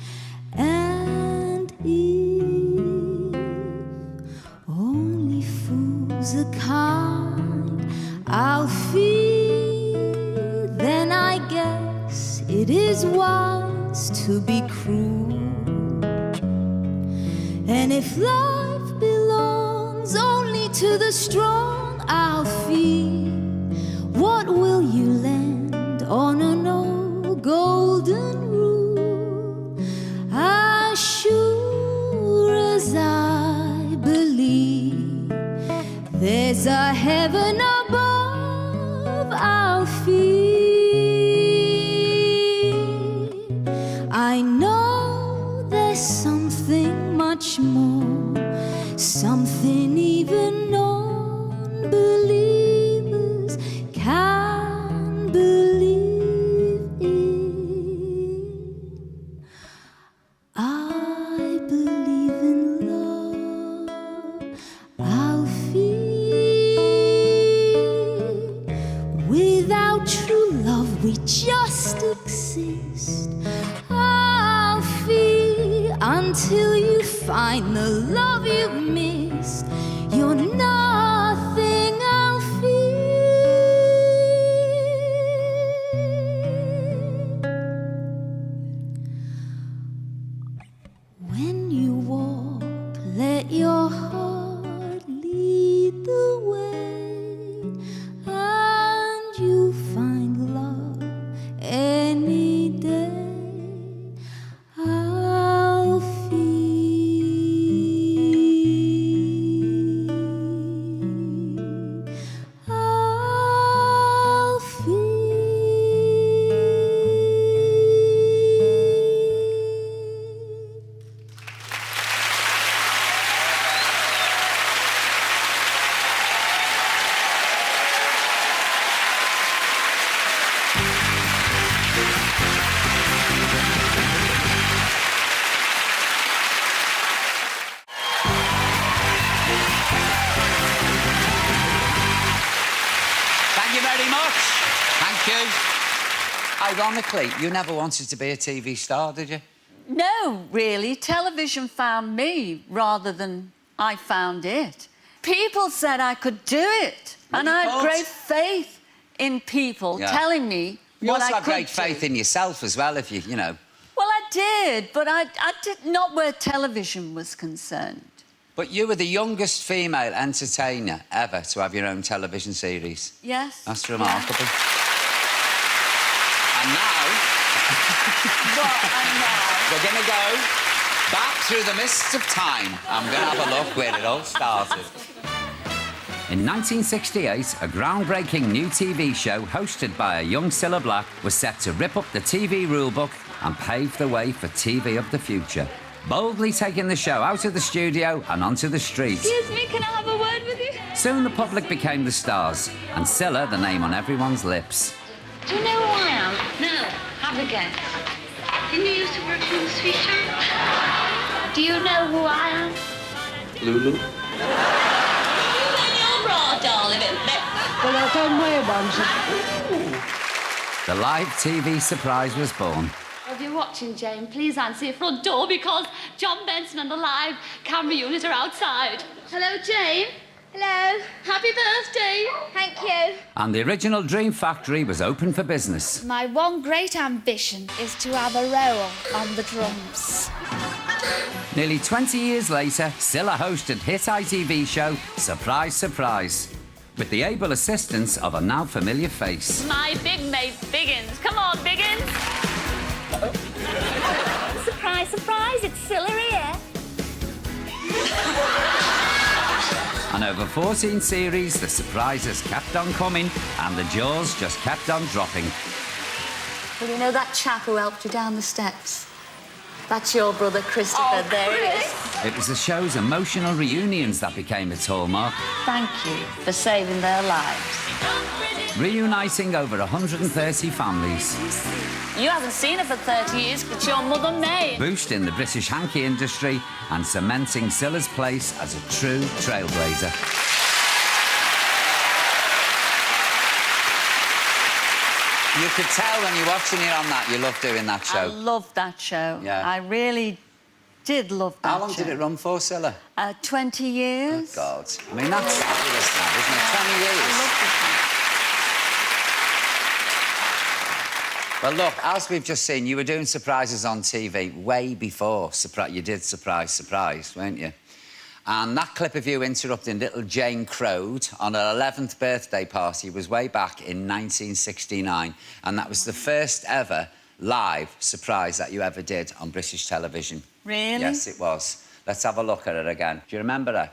[SPEAKER 6] and if only fools are kind, Alfie, then I guess it is wise to be cruel. And if life belongs only to the strong, Alfie, what will you lend on an old golden rule? As sure as I believe there's a heaven above, Alfie, I know there's something much more, something even non-believers can believe in. I believe in love, Alfie. Without true love we just exist, Alfie, until you find the love you've missed. You're nothing, Alfie. When you walk, let your heart lead the way, and you'll find love any day,
[SPEAKER 1] Thank you very much. Thank you. Ironically, you never wanted to be a TV star, did you?
[SPEAKER 2] No, really. Television found me rather than I found it. People said I could do it. And I had great faith in people telling me
[SPEAKER 1] You
[SPEAKER 2] what
[SPEAKER 1] also
[SPEAKER 2] I
[SPEAKER 1] have
[SPEAKER 2] could
[SPEAKER 1] great faith in yourself as well, if you know.
[SPEAKER 2] Well, I did, but I did not where television was concerned.
[SPEAKER 1] But you were the youngest female entertainer ever to have your own television series.
[SPEAKER 2] Yes.
[SPEAKER 1] That's remarkable. And now... We're going to go back through the mists of time. I'm going to have a look where it all started. In 1968, a groundbreaking new TV show hosted by a young Cilla Black was set to rip up the TV rulebook and pave the way for TV of the future, boldly taking the show out of the studio and onto the street.
[SPEAKER 7] Excuse me, can I have a word with you?
[SPEAKER 1] Soon the public became the stars, and Cilla the name on everyone's lips.
[SPEAKER 7] Do you know who I am? No. Have a guess. Didn't you used to work for the sweet shop? Do you know who I am?
[SPEAKER 4] Lulu.
[SPEAKER 7] Well, I don't wear one.
[SPEAKER 1] The live TV surprise was born.
[SPEAKER 7] If you're watching, Jane, please answer your front door because John Benson and the live camera unit are outside. Hello, Jane. Hello. Happy birthday. Thank you.
[SPEAKER 1] And the original Dream Factory was open for business.
[SPEAKER 20] My one great ambition is to have a roll on the drums.
[SPEAKER 1] Nearly 20 years later, Cilla hosted hit ITV show Surprise, Surprise. with the able assistance of a now familiar face.
[SPEAKER 2] My big mate, Biggins. Come on, Biggins. Surprise, surprise, it's Cilla here.
[SPEAKER 1] And over 14 series, the surprises kept on coming and the jaws just kept on dropping.
[SPEAKER 2] Well, you know that chap who helped you down the steps? That's your brother, Christopher. There it is.
[SPEAKER 1] It was the show's emotional reunions that became its hallmark,
[SPEAKER 2] Thank you for saving their lives.
[SPEAKER 1] reuniting over 130 families,
[SPEAKER 2] You haven't seen her for 30 years, but your mother may.
[SPEAKER 1] boosting the British hanky industry and cementing Cilla's place as a true trailblazer. You could tell when you're watching it on that, you love doing that show.
[SPEAKER 2] I loved that show.
[SPEAKER 1] Yeah.
[SPEAKER 2] I really did love that show.
[SPEAKER 1] How long did it run for, Cilla?
[SPEAKER 2] 20 years.
[SPEAKER 1] Oh, God. I mean, that's fabulous now, isn't it? 20 years.
[SPEAKER 2] I loved it.
[SPEAKER 1] Well, look, as we've just seen, you were doing surprises on TV way before you did Surprise, weren't you? And that clip of you interrupting little Jane Crode on her 11th birthday party was way back in 1969. And that was the first ever live surprise that you ever did on British television.
[SPEAKER 2] Really?
[SPEAKER 1] Yes, it was. Let's have a look at it again. Do you remember it?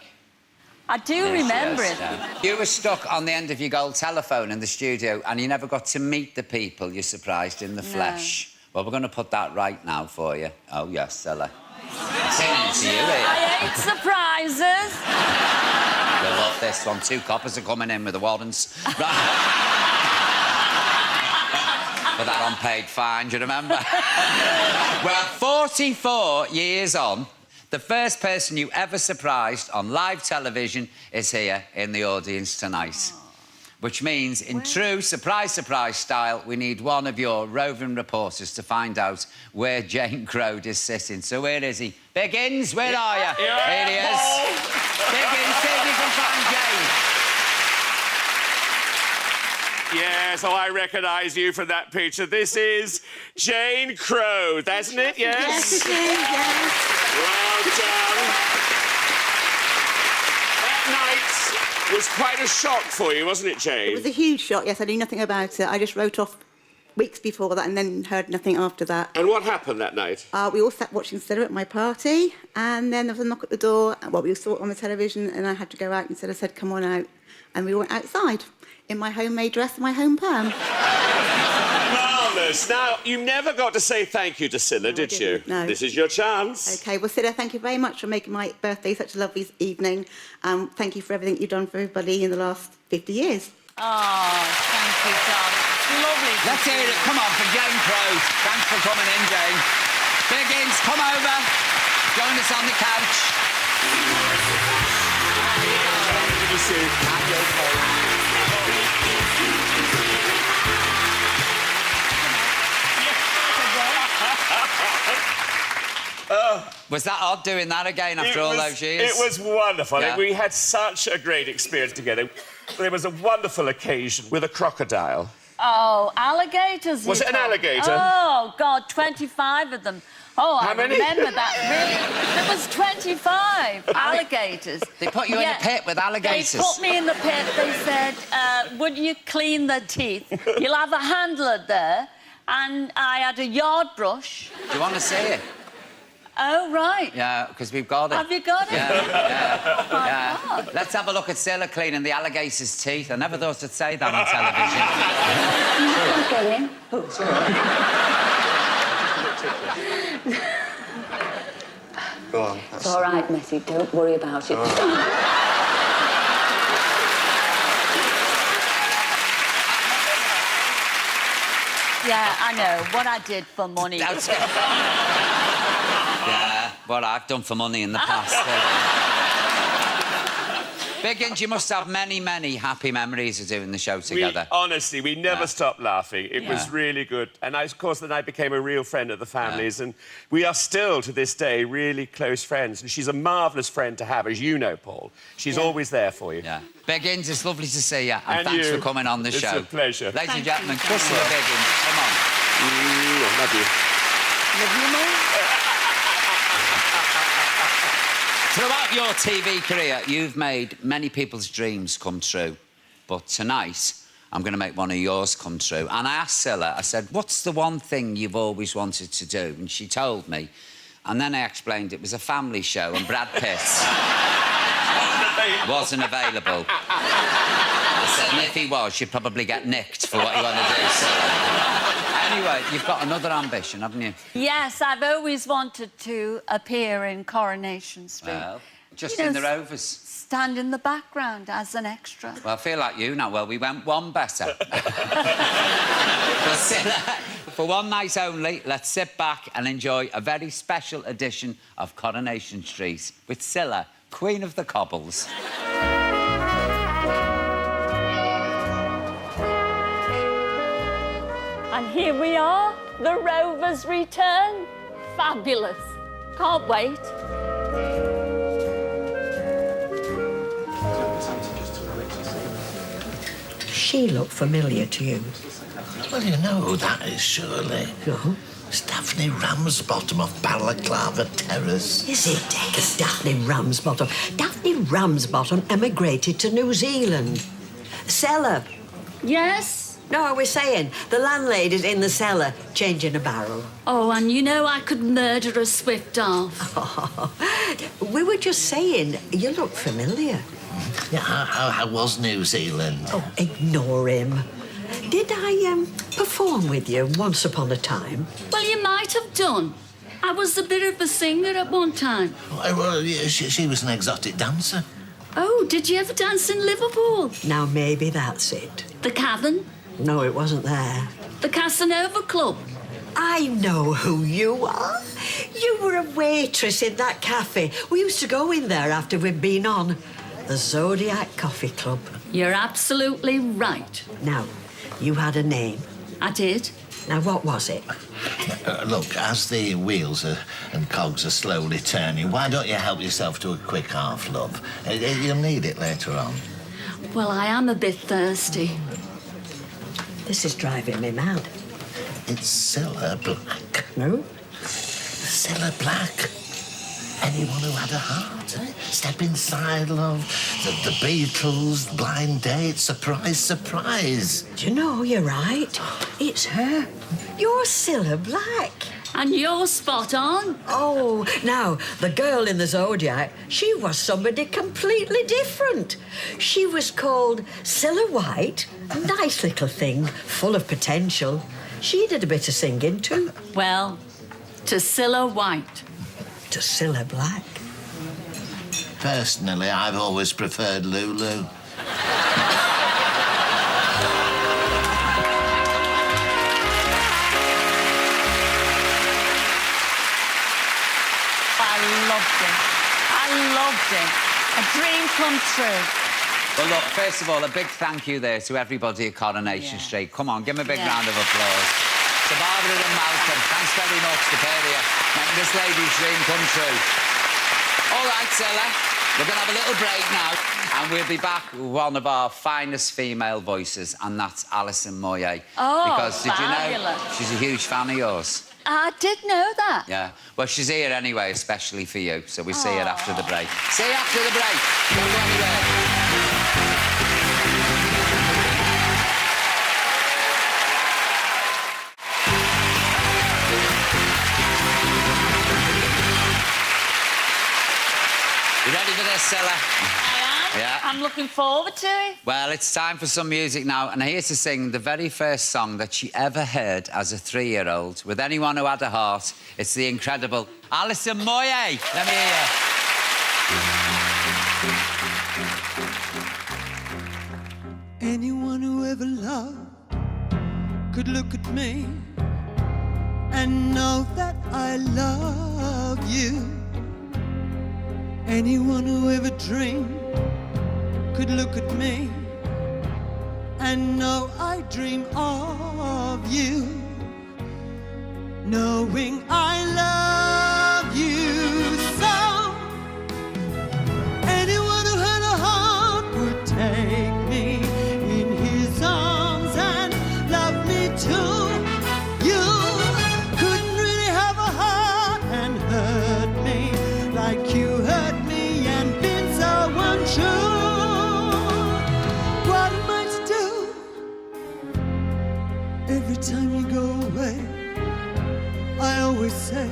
[SPEAKER 2] I do
[SPEAKER 1] There she
[SPEAKER 2] remember
[SPEAKER 1] is,
[SPEAKER 2] it.
[SPEAKER 1] yeah. You were stuck on the end of your gold telephone in the studio and you never got to meet the people you surprised in the flesh. Well, we're going to put that right now for you. Oh, yes, Cilla. It's into you, here.
[SPEAKER 2] I hate surprises.
[SPEAKER 1] You'll love this one. 2 coppers are coming in with the warrants. Right. For that unpaid fine, do you remember? Well, 44 years on, the first person you ever surprised on live television is here in the audience tonight. Aww. Which means, in true surprise style, we need one of your roving reporters to find out where Jane Crode is sitting. So where is he? Biggins, where are you?
[SPEAKER 5] Yeah.
[SPEAKER 1] Here he is. Biggins, see if you can find Jane.
[SPEAKER 5] Yes, I recognise you from that picture. This is Jane Crode, hasn't it? Yes?
[SPEAKER 18] Yes, it is, yes.
[SPEAKER 5] Well done. That night was quite a shock for you, wasn't it, Jane?
[SPEAKER 18] It was a huge shock, yes. I knew nothing about it. I just wrote off weeks before that and then heard nothing after that.
[SPEAKER 5] And what happened that night?
[SPEAKER 18] We all sat watching Cilla at my party, and then there was a knock at the door. Well, we saw it on the television, and I had to go out, and Cilla said, come on out. And we went outside in my homemade dress and my home perm.
[SPEAKER 5] Marvellous. Now, you never got to say thank you to Cilla, did you?
[SPEAKER 18] No.
[SPEAKER 5] This is your chance.
[SPEAKER 18] OK, well, Cilla, thank you very much for making my birthday such a lovely evening. Thank you for everything you've done for everybody in the last 50 years.
[SPEAKER 2] Oh, thank you, Tom. It's lovely.
[SPEAKER 1] Let's hear it. Come on, for Jane Crode. Thanks for coming in, Jane. Biggins, come over. Join us on the couch.
[SPEAKER 5] Good to see you.
[SPEAKER 1] Was that odd doing that again after all those years?
[SPEAKER 5] It was wonderful.
[SPEAKER 1] Yeah.
[SPEAKER 5] We had such a great experience together. There was a wonderful occasion with a crocodile.
[SPEAKER 2] Oh, alligators.
[SPEAKER 5] Was it an alligator?
[SPEAKER 2] Oh, God, 25 of them. Oh,
[SPEAKER 5] How many?
[SPEAKER 2] remember that, really. There was 25 alligators.
[SPEAKER 1] They put you in a pit with alligators?
[SPEAKER 2] They put me in the pit. They said, would you clean their teeth? You'll have a handler there. And I had a yard brush.
[SPEAKER 1] Do you want to see it?
[SPEAKER 2] Oh, right.
[SPEAKER 1] Yeah, because we've got it.
[SPEAKER 2] Have you got it?
[SPEAKER 1] Yeah.
[SPEAKER 2] Oh, my
[SPEAKER 1] Yeah.
[SPEAKER 2] God.
[SPEAKER 1] Let's have a look at Cilla cleaning the alligator's teeth. I never thought I'd say that on television.
[SPEAKER 20] Oh,
[SPEAKER 4] Go on.
[SPEAKER 20] it's all right, Missy. Don't worry about it.
[SPEAKER 2] Yeah, I know. What I did for money.
[SPEAKER 1] That's it. Yeah, what I've done for money in the past. Biggins, you must have many, many happy memories of doing the show together.
[SPEAKER 5] Honestly, we never stopped laughing. It was really good. And of course, then I became a real friend of the families. And we are still, to this day, really close friends. And she's a marvellous friend to have, as you know, Paul. She's always there for you.
[SPEAKER 1] Yeah. Biggins, it's lovely to see you. And thanks for coming on the show.
[SPEAKER 5] It's a pleasure.
[SPEAKER 1] Ladies and gentlemen, Cilla Biggins, come on.
[SPEAKER 5] I love you.
[SPEAKER 2] Love you, Mum.
[SPEAKER 1] Throughout your TV career, you've made many people's dreams come true. But tonight, I'm going to make one of yours come true. And I asked Cilla, I said, what's the one thing you've always wanted to do? And she told me. And then I explained it was a family show and Brad Pitt wasn't available. I said, and if he was, you'd probably get nicked for what you want to do, Cilla. Anyway, you've got another ambition, haven't you?
[SPEAKER 2] Yes, I've always wanted to appear in Coronation Street.
[SPEAKER 1] Well, just in the Rovers.
[SPEAKER 2] Stand in the background as an extra.
[SPEAKER 1] Well, I feel like you now. Well, we went one better. But Cilla, for one night only, let's sit back and enjoy a very special edition of Coronation Street with Cilla, Queen of the Cobbles.
[SPEAKER 2] And here we are, the Rovers return. Fabulous. Can't wait.
[SPEAKER 3] She looked familiar to you.
[SPEAKER 9] Well, you know who that is, surely.
[SPEAKER 3] No.
[SPEAKER 9] It's Daphne Ramsbottom off Balaclava Terrace.
[SPEAKER 3] Is it, Dick? It's Daphne Ramsbottom. Daphne Ramsbottom emigrated to New Zealand. Cellar.
[SPEAKER 2] Yes?
[SPEAKER 3] No, I was saying, the landlady's in the cellar, changing a barrel.
[SPEAKER 2] Oh, and you know I could murder a swift off.
[SPEAKER 3] We were just saying, you look familiar.
[SPEAKER 9] Yeah, how was New Zealand?
[SPEAKER 3] Oh, ignore him. Did I perform with you once upon a time?
[SPEAKER 2] Well, you might have done. I was a bit of a singer at one time.
[SPEAKER 9] Well, yeah, she was an exotic dancer.
[SPEAKER 2] Oh, did you ever dance in Liverpool?
[SPEAKER 3] Now, maybe that's it.
[SPEAKER 2] The Cavern?
[SPEAKER 3] No, it wasn't there.
[SPEAKER 2] The Casanova Club?
[SPEAKER 3] I know who you are. You were a waitress in that cafe. We used to go in there after we'd been on. The Zodiac Coffee Club.
[SPEAKER 2] You're absolutely right.
[SPEAKER 3] Now, you had a name.
[SPEAKER 2] I did.
[SPEAKER 3] Now, what was it?
[SPEAKER 9] Look, as the wheels and cogs are slowly turning, why don't you help yourself to a quick half, love? You'll need it later on.
[SPEAKER 2] Well, I am a bit thirsty.
[SPEAKER 3] This is driving me mad.
[SPEAKER 9] It's Cilla Black.
[SPEAKER 3] No?
[SPEAKER 9] Cilla Black. Anyone who had a heart, eh? Step Inside, love. The Beatles, Blind Date, Surprise, Surprise.
[SPEAKER 3] Do you know, you're right. It's her. You're Cilla Black.
[SPEAKER 2] And you're spot on.
[SPEAKER 3] Oh, now, the girl in the Zodiac, she was somebody completely different. She was called Cilla White. Nice little thing, full of potential. She did a bit of singing, too.
[SPEAKER 2] Well, to Cilla White.
[SPEAKER 3] To Cilla Black.
[SPEAKER 9] Personally, I've always preferred Lulu.
[SPEAKER 2] I loved it. A dream come true.
[SPEAKER 1] Well, look, first of all, a big thank you there to everybody at Coronation Street. Come on, give them a big round of applause. To Barbara and Malcolm, thanks very much to Peria, making this lady's dream come true. All right, Cilla, we're going to have a little break now, and we'll be back with one of our finest female voices, and that's Alison Moyet.
[SPEAKER 2] Oh,
[SPEAKER 1] because did
[SPEAKER 2] fabulous.
[SPEAKER 1] you know she's a huge fan of yours?
[SPEAKER 2] I did know that.
[SPEAKER 1] Yeah. Well, she's here anyway, especially for you, so we'll see her after the break. See you after the break. Don't go anywhere. You ready for this, Cilla?
[SPEAKER 2] I am.
[SPEAKER 1] Yeah.
[SPEAKER 2] I'm looking forward to it.
[SPEAKER 1] Well, it's time for some music now, and here to sing the very first song that she ever heard as a 3-year-old with anyone who had a heart. It's the incredible Alison Moyet. Let me hear you.
[SPEAKER 11] Anyone who ever loved could look at me and know that I love you. Anyone who ever dreamed could look at me and know I dream of you. Knowing I love you so. Anyone who had a heart would take me in his arms and love me too. You couldn't really have a heart and hurt me like you hurt me and been so untrue. What am I say,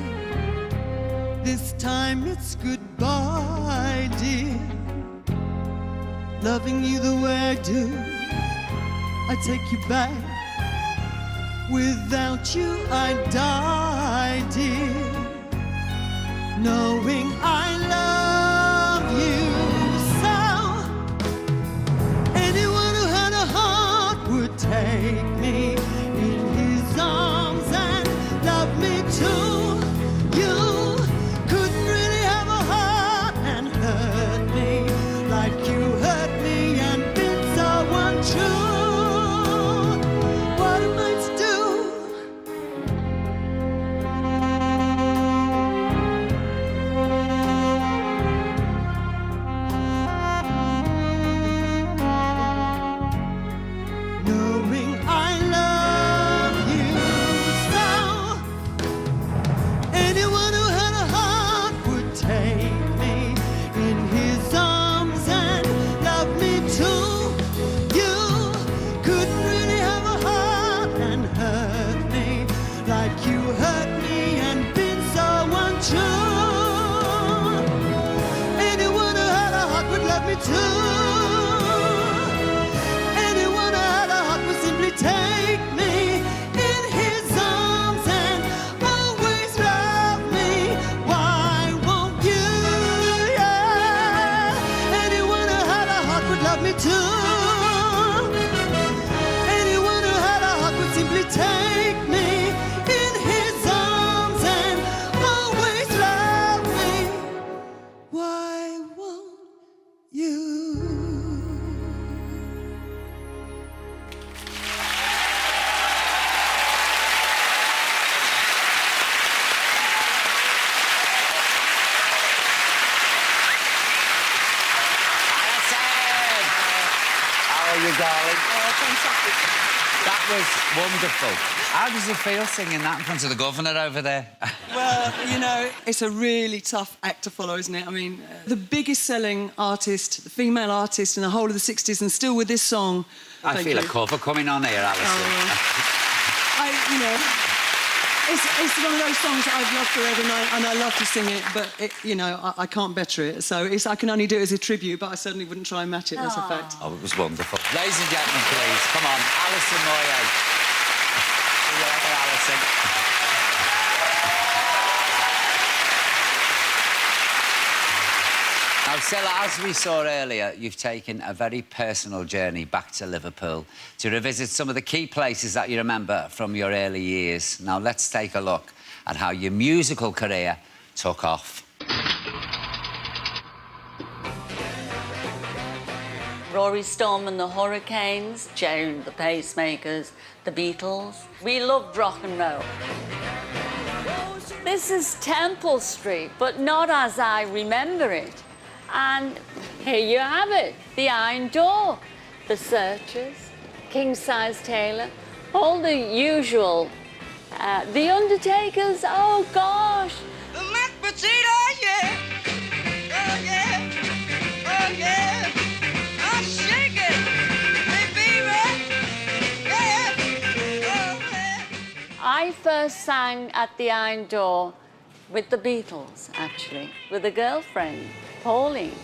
[SPEAKER 11] this time it's goodbye, dear. Loving you the way I do, I take you back. Without you I die, dear. Knowing I love you so. Anyone who had a heart would take me in his arms and love me too. You couldn't really have a heart and hurt me like you hurt me and been so untrue. What am I to do? Knowing I love you so. Anyone who had a heart would take me in his arms and love me too. You couldn't really have a heart and hurt me like you hurt me and been so untrue. Anyone who had a heart would love me too. Anyone who had a heart would simply take me in his arms and always love me. Why won't you? Yeah. Anyone who had a heart would love me too. Anyone who had a heart would simply take me in his arms and always love me. Why won't you?
[SPEAKER 1] How are you, darling?
[SPEAKER 13] Oh, fantastic.
[SPEAKER 1] That was wonderful. How does it feel singing that in front of the governor over there?
[SPEAKER 13] Well, you know, it's a really tough act to follow, isn't it? I mean, the biggest selling artist, the female artist in the whole of the 60s, and still with this song.
[SPEAKER 1] I
[SPEAKER 13] Thank
[SPEAKER 1] feel
[SPEAKER 13] you.
[SPEAKER 1] a cover coming on here, Alison.
[SPEAKER 13] You know, it's one of those songs that I've loved forever, and I love to sing it, but, you know, I can't better it. So I can only do it as a tribute, but I certainly wouldn't try and match it, that's a fact.
[SPEAKER 1] Oh, it was wonderful. Ladies and gentlemen, please, come on, Alison Moyet. See you later, Alison. Now, Cilla, as we saw earlier, you've taken a very personal journey back to Liverpool to revisit some of the key places that you remember from your early years. Now, let's take a look at how your musical career took off.
[SPEAKER 2] Rory Storm and the Hurricanes, Jerry and the Pacemakers, the Beatles. We loved rock and roll. This is Temple Street, but not as I remember it. And here you have it, the Iron Door, the Searchers, King Size Taylor, all the usual. The Undertakers, oh gosh.
[SPEAKER 11] The mashed potato, yeah. Oh, yeah. Oh, yeah. I'll shake it. Hey, baby. Yeah. Oh, yeah.
[SPEAKER 2] I first sang at the Iron Door with the Beatles, actually, with a girlfriend, Pauline,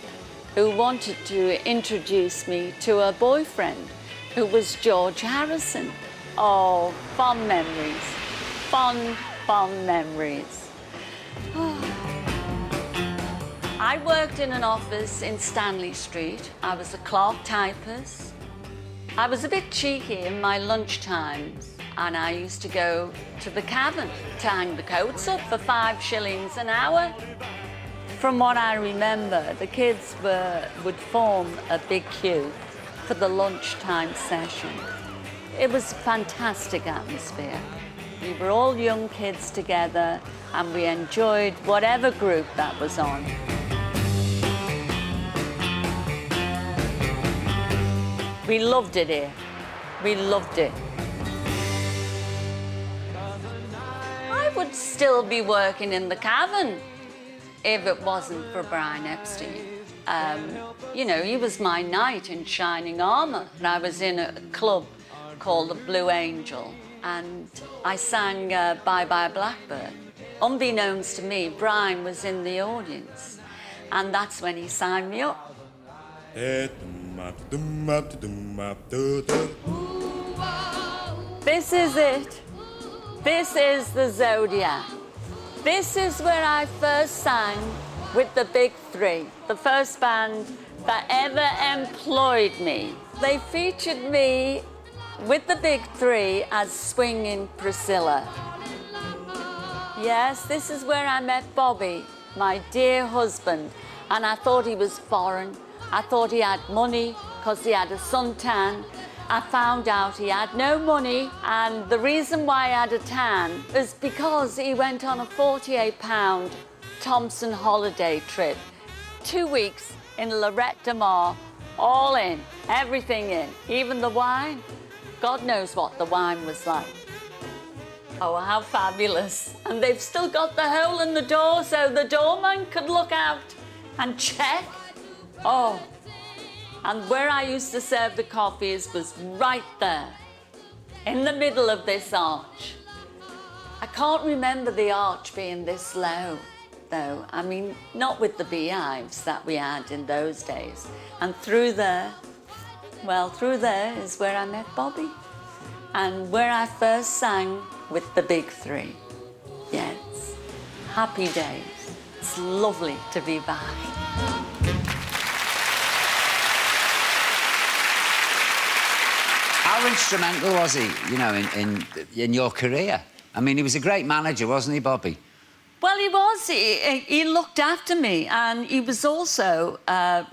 [SPEAKER 2] who wanted to introduce me to her boyfriend, who was George Harrison. Oh, fond memories. Fond, fond memories. I worked in an office in Stanley Street. I was a clerk typist. I was a bit cheeky in my lunch times, and I used to go to the cavern to hang the coats up for 5 shillings an hour. From what I remember, the kids would form a big queue for the lunchtime session. It was a fantastic atmosphere. We were all young kids together, and we enjoyed whatever group that was on. We loved it here. We loved it. I would still be working in the cavern if it wasn't for Brian Epstein. You know, he was my knight in shining armour. And I was in a club called the Blue Angel, and I sang Bye Bye Blackbird. unbeknownst to me, Brian was in the audience, and that's when he signed me up. This is it. This is the Zodiac. This is where I first sang with the Big Three, the first band that ever employed me. They featured me with the Big Three as swinging Priscilla. Yes, this is where I met Bobby, my dear husband, and I thought he was foreign. I thought he had money because he had a suntan. I found out he had no money, and the reason why he had a tan is because he went on a £48 Thompson holiday trip. 2 weeks in Lorette de Mar, all in, everything in, even the wine. God knows what the wine was like. Oh, how fabulous. And they've still got the hole in the door so the doorman could look out and check. Oh, and where I used to serve the coffees was right there, in the middle of this arch. I can't remember the arch being this low, though. I mean, not with the beehives that we had in those days. And through there, well, through there is where I met Bobby, and where I first sang with the Big Three. Yes, happy days. It's lovely to be back.
[SPEAKER 1] How instrumental was he, you know, in your career? I mean, he was a great manager, wasn't he, Bobby?
[SPEAKER 2] Well, he was. He looked after me, and he was also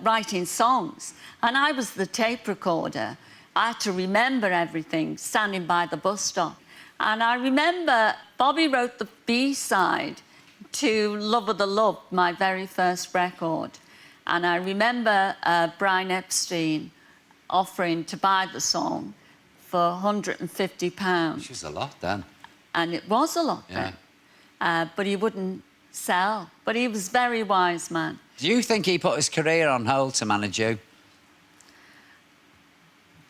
[SPEAKER 2] writing songs. And I was the tape recorder. I had to remember everything, standing by the bus stop. And I remember Bobby wrote the B-side to Love of the Love, my very first record. And I remember Brian Epstein offering to buy the song for £150.
[SPEAKER 1] Which was a lot then.
[SPEAKER 2] And it was a lot then. But he wouldn't sell. But he was a very wise man.
[SPEAKER 1] Do you think he put his career on hold to manage you?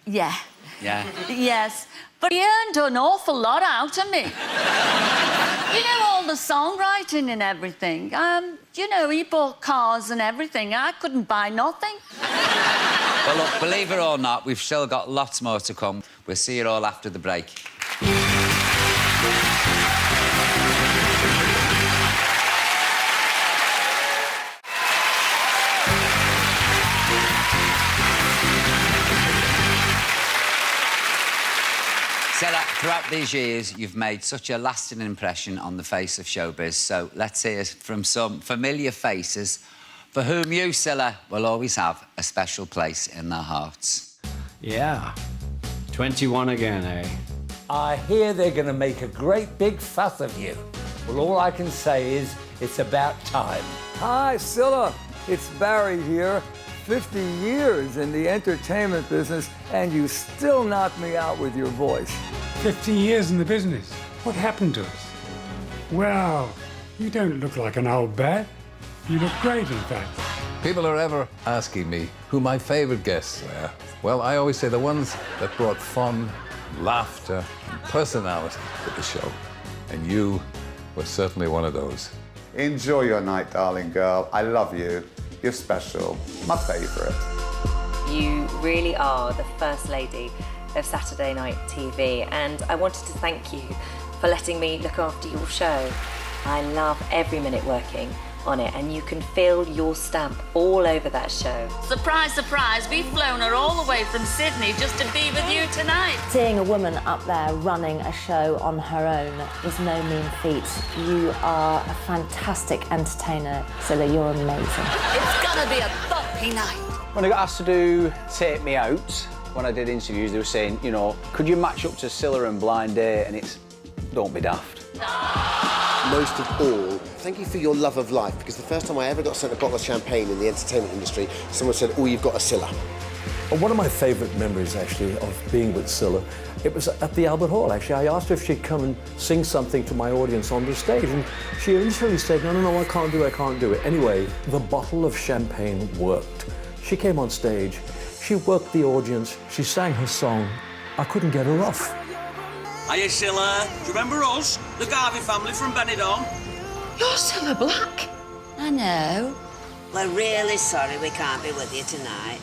[SPEAKER 2] Yeah.
[SPEAKER 1] Yeah.
[SPEAKER 2] Yes. But he earned an awful lot out of me. You know, all the songwriting and everything. You know, he bought cars and everything. I couldn't buy nothing.
[SPEAKER 1] Well, look, believe it or not, we've still got lots more to come. We'll see you all after the break. Cilla, throughout these years, you've made such a lasting impression on the face of showbiz, so let's hear from some familiar faces for whom you, Cilla, will always have a special place in their hearts.
[SPEAKER 14] Yeah. 21 again, eh?
[SPEAKER 16] I hear they're going to make a great big fuss of you. Well, all I can say is it's about time.
[SPEAKER 17] Hi, Cilla. It's Barry here. 50 years in the entertainment business, and you still knock me out with your voice.
[SPEAKER 21] 50 years in the business. What happened to us? Well, you don't look like an old bat. You look great, in fact.
[SPEAKER 24] People are ever asking me who my favourite guests were. Well, I always say the ones that brought fun, laughter, and personality to the show. And you were certainly one of those.
[SPEAKER 25] Enjoy your night, darling girl. I love you. You're special. My favourite.
[SPEAKER 26] You really are the First Lady of Saturday Night TV, and I wanted to thank you for letting me look after your show. I love every minute working on it, and you can feel your stamp all over that show.
[SPEAKER 2] Surprise, surprise, we've flown her all the way from Sydney just to be with you tonight.
[SPEAKER 27] Seeing a woman up there running a show on her own is no mean feat. You are a fantastic entertainer, Cilla. You're amazing.
[SPEAKER 2] It's gonna be a bumpy night.
[SPEAKER 14] When I got asked to do Take Me Out, when I did interviews, they were saying, you know, could you match up to Cilla and Blind Date? And it's, don't be daft.
[SPEAKER 28] Most of all, thank you for your love of life, because the first time I ever got sent a bottle of champagne in the entertainment industry, someone said, oh, you've got a Cilla.
[SPEAKER 29] One of my favourite memories, actually, of being with Cilla, it was at the Albert Hall, actually. I asked her if she'd come and sing something to my audience on the stage, and she initially said, no, I can't do it. Anyway, the bottle of champagne worked. She came on stage, she worked the audience, she sang her song. I couldn't get her off.
[SPEAKER 30] Hiya, Cilla. Do you remember us? The Garvey family from Benidorm?
[SPEAKER 3] You're Cilla Black.
[SPEAKER 6] I know. We're really sorry we can't be with you tonight.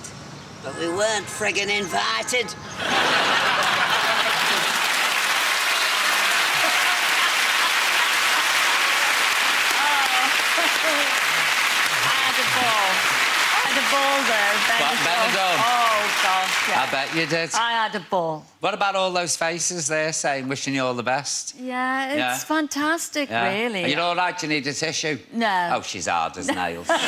[SPEAKER 6] But we weren't friggin' invited.
[SPEAKER 1] Benidorm.
[SPEAKER 2] Oh, gosh, yeah.
[SPEAKER 1] I bet you did.
[SPEAKER 2] I had a ball.
[SPEAKER 1] What about all those faces there saying, wishing you all the best?
[SPEAKER 2] Yeah, it's fantastic,
[SPEAKER 1] Yeah.
[SPEAKER 2] really.
[SPEAKER 1] Are you all right? Do you need a tissue?
[SPEAKER 2] No.
[SPEAKER 1] Oh, she's hard as nails. Sorry.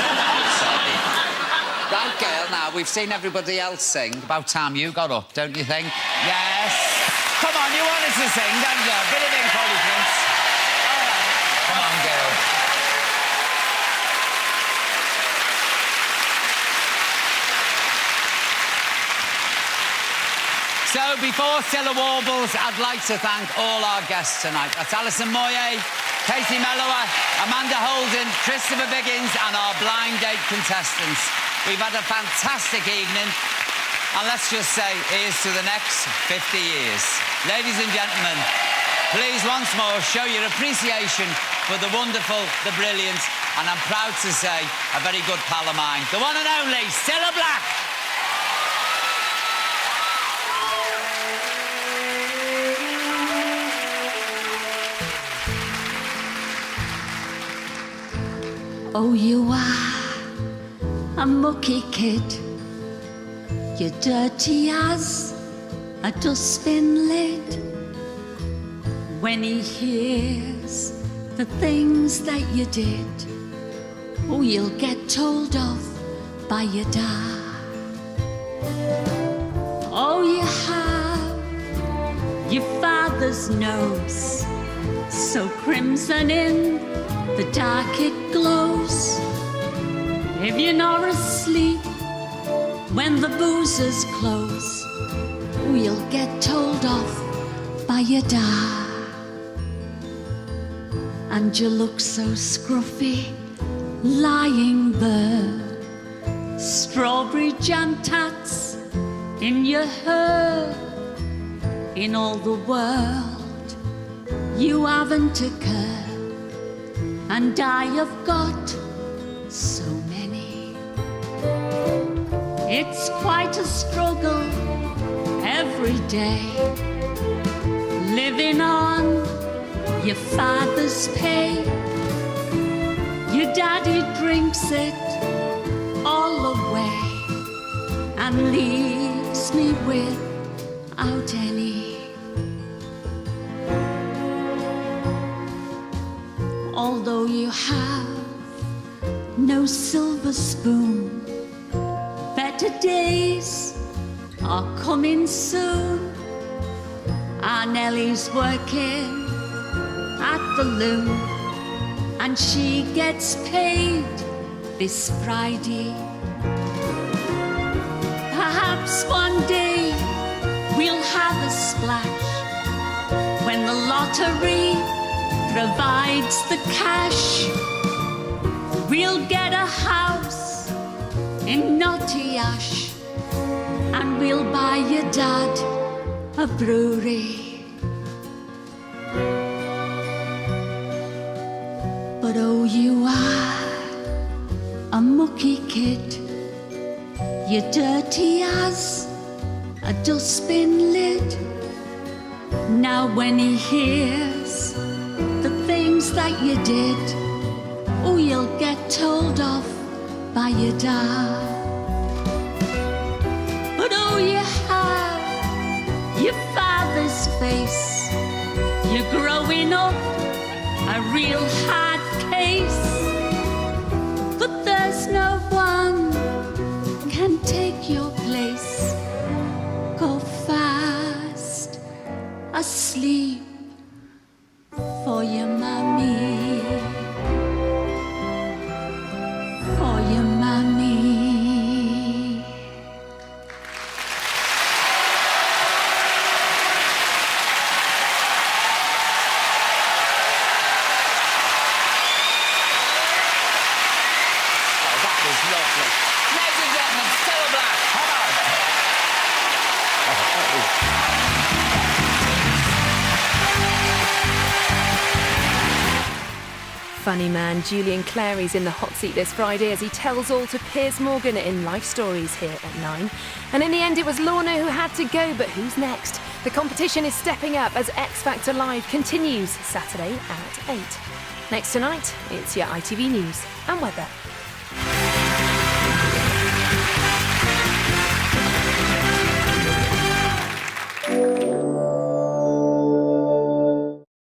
[SPEAKER 1] Right, girl, now, we've seen everybody else sing. About time you got up, don't you think? Yes. Come on, you want us to sing, don't you? A bit of encouragement. Come on, girl. So, before Cilla warbles, I'd like to thank all our guests tonight. That's Alison Moyet, Katie Mellower, Amanda Holden, Christopher Biggins, and our blind date contestants. We've had a fantastic evening, and let's just say, here's to the next 50 years. Ladies and gentlemen, please once more show your appreciation for the wonderful, the brilliant, and I'm proud to say, a very good pal of mine, the one and only Cilla Black.
[SPEAKER 7] Oh, you are a mucky kid. You're dirty as a dustbin lid. When he hears the things that you did, oh, you'll get told off by your dad. Oh, you have your father's nose, so crimson in the dark it glows. If you're not asleep when the boozers close, oh, you'll get told off by your dad. And you look so scruffy lying there, strawberry jam tarts in your hair. In all the world you haven't a care, and I have got so many. It's quite a struggle every day, living on your father's pay. Your daddy drinks it all away and leaves me without any. Although you have no silver spoon, better days are coming soon. Our Nellie's working at the loom, and she gets paid this Friday. Perhaps one day we'll have a splash when the lottery provides the cash. We'll get a house in Naughty Ash, and we'll buy your dad a brewery. But oh, you are a mucky kid. You're dirty as a dustbin lid. Now when he hears the things that you did, oh, you'll get told off by your dad. But oh, you have your father's face. You're growing up a real hard case, but there's no one can take your place. Go fast asleep for your mommy, for your mommy.
[SPEAKER 4] funny man Julian Clary's in the hot seat this Friday as he tells all to Piers Morgan in Life Stories here at 9. And in the end it was Lorna who had to go, but who's next? The competition is stepping up as X Factor Live continues Saturday at 8. Next tonight, it's your ITV News and weather.